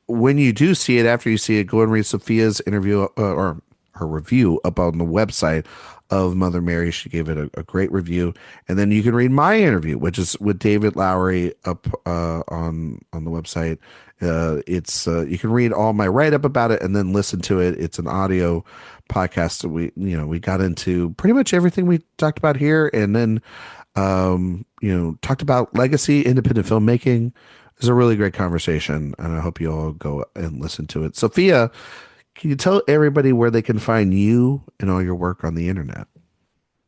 When you do see it, after you see it, go and read Sophia's interview, or her review up on the website of Mother Mary. She gave it a great review. And then you can read my interview, which is with David Lowery up on the website. It's you can read all my write up about it and then listen to it. It's an audio podcast that we got into pretty much everything we talked about here, and then talked about legacy independent filmmaking. It was a really great conversation, and I hope you all go and listen to it. Sophia, can you tell everybody where they can find you and all your work on the internet?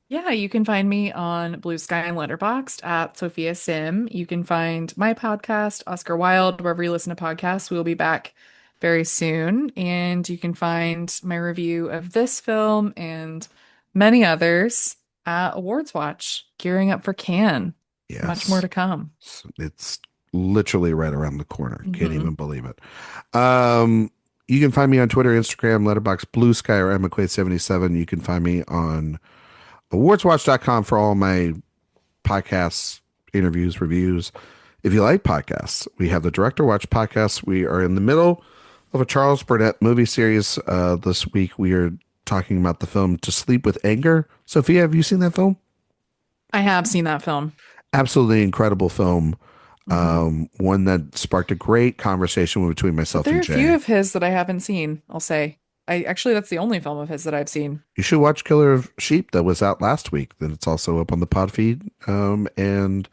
Yeah, you can find me on Blue Sky and Letterboxd at Sophia Sim. You can find my podcast, Oscar Wilde, wherever you listen to podcasts. We will be back very soon. And you can find my review of this film and many others at Awards Watch, gearing up for Cannes. Much more
Yes,
to come.
it's literally right around the corner. Can't
Mhm.
even believe it. You can find me on Twitter, Instagram, Letterboxd, Blue Sky, or McQuade77. You can find me on awardswatch.com for all my podcasts, interviews, reviews. If you like podcasts, we have the Director Watch podcast. We are in the middle of a Charles Burnett movie series. This week we are talking about the film To Sleep with Anger. Sophia, have you seen that film?
I have seen that film.
Absolutely incredible film.
Mhm.
One that sparked a great conversation between
But
myself
there are
and
a few
Jay.
of his that I haven't seen, I'll say. That's the only film of his that I've seen.
You should watch Killer of Sheep that was out last week. Then it's also up on the pod feed. And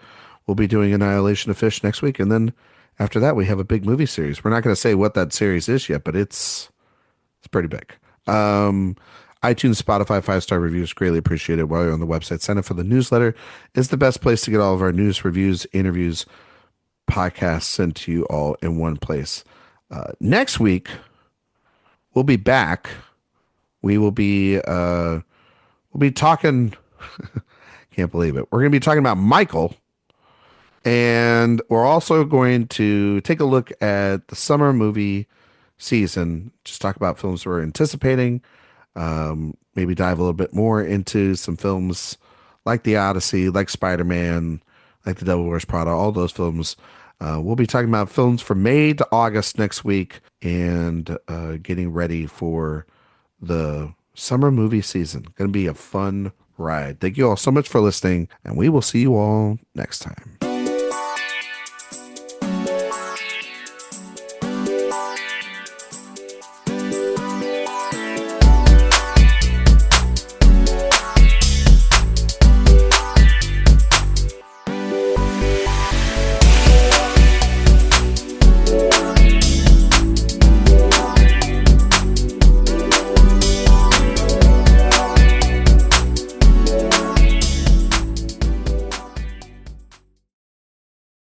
we'll be doing Annihilation of Fish next week. And then after that, we have a big movie series. We're not going to say what that series is yet, but it's pretty big. iTunes, Spotify, 5-star reviews, greatly appreciated. While you're on the website, sign up for the newsletter. It's the best place to get all of our news, reviews, interviews, podcasts sent to you all in one place. Next week, we'll be back. We will be we'll be talking. Can't believe it. We're going to be talking about Michael, and we're also going to take a look at the summer movie season. Just talk about films we're anticipating. Maybe dive a little bit more into some films like The Odyssey, like Spider-Man, like The Devil Wears Prada. All those films. We'll be talking about films from May to August next week, and getting ready for the summer movie season. Going to be a fun ride. Thank you all so much for listening, and we will see you all next time.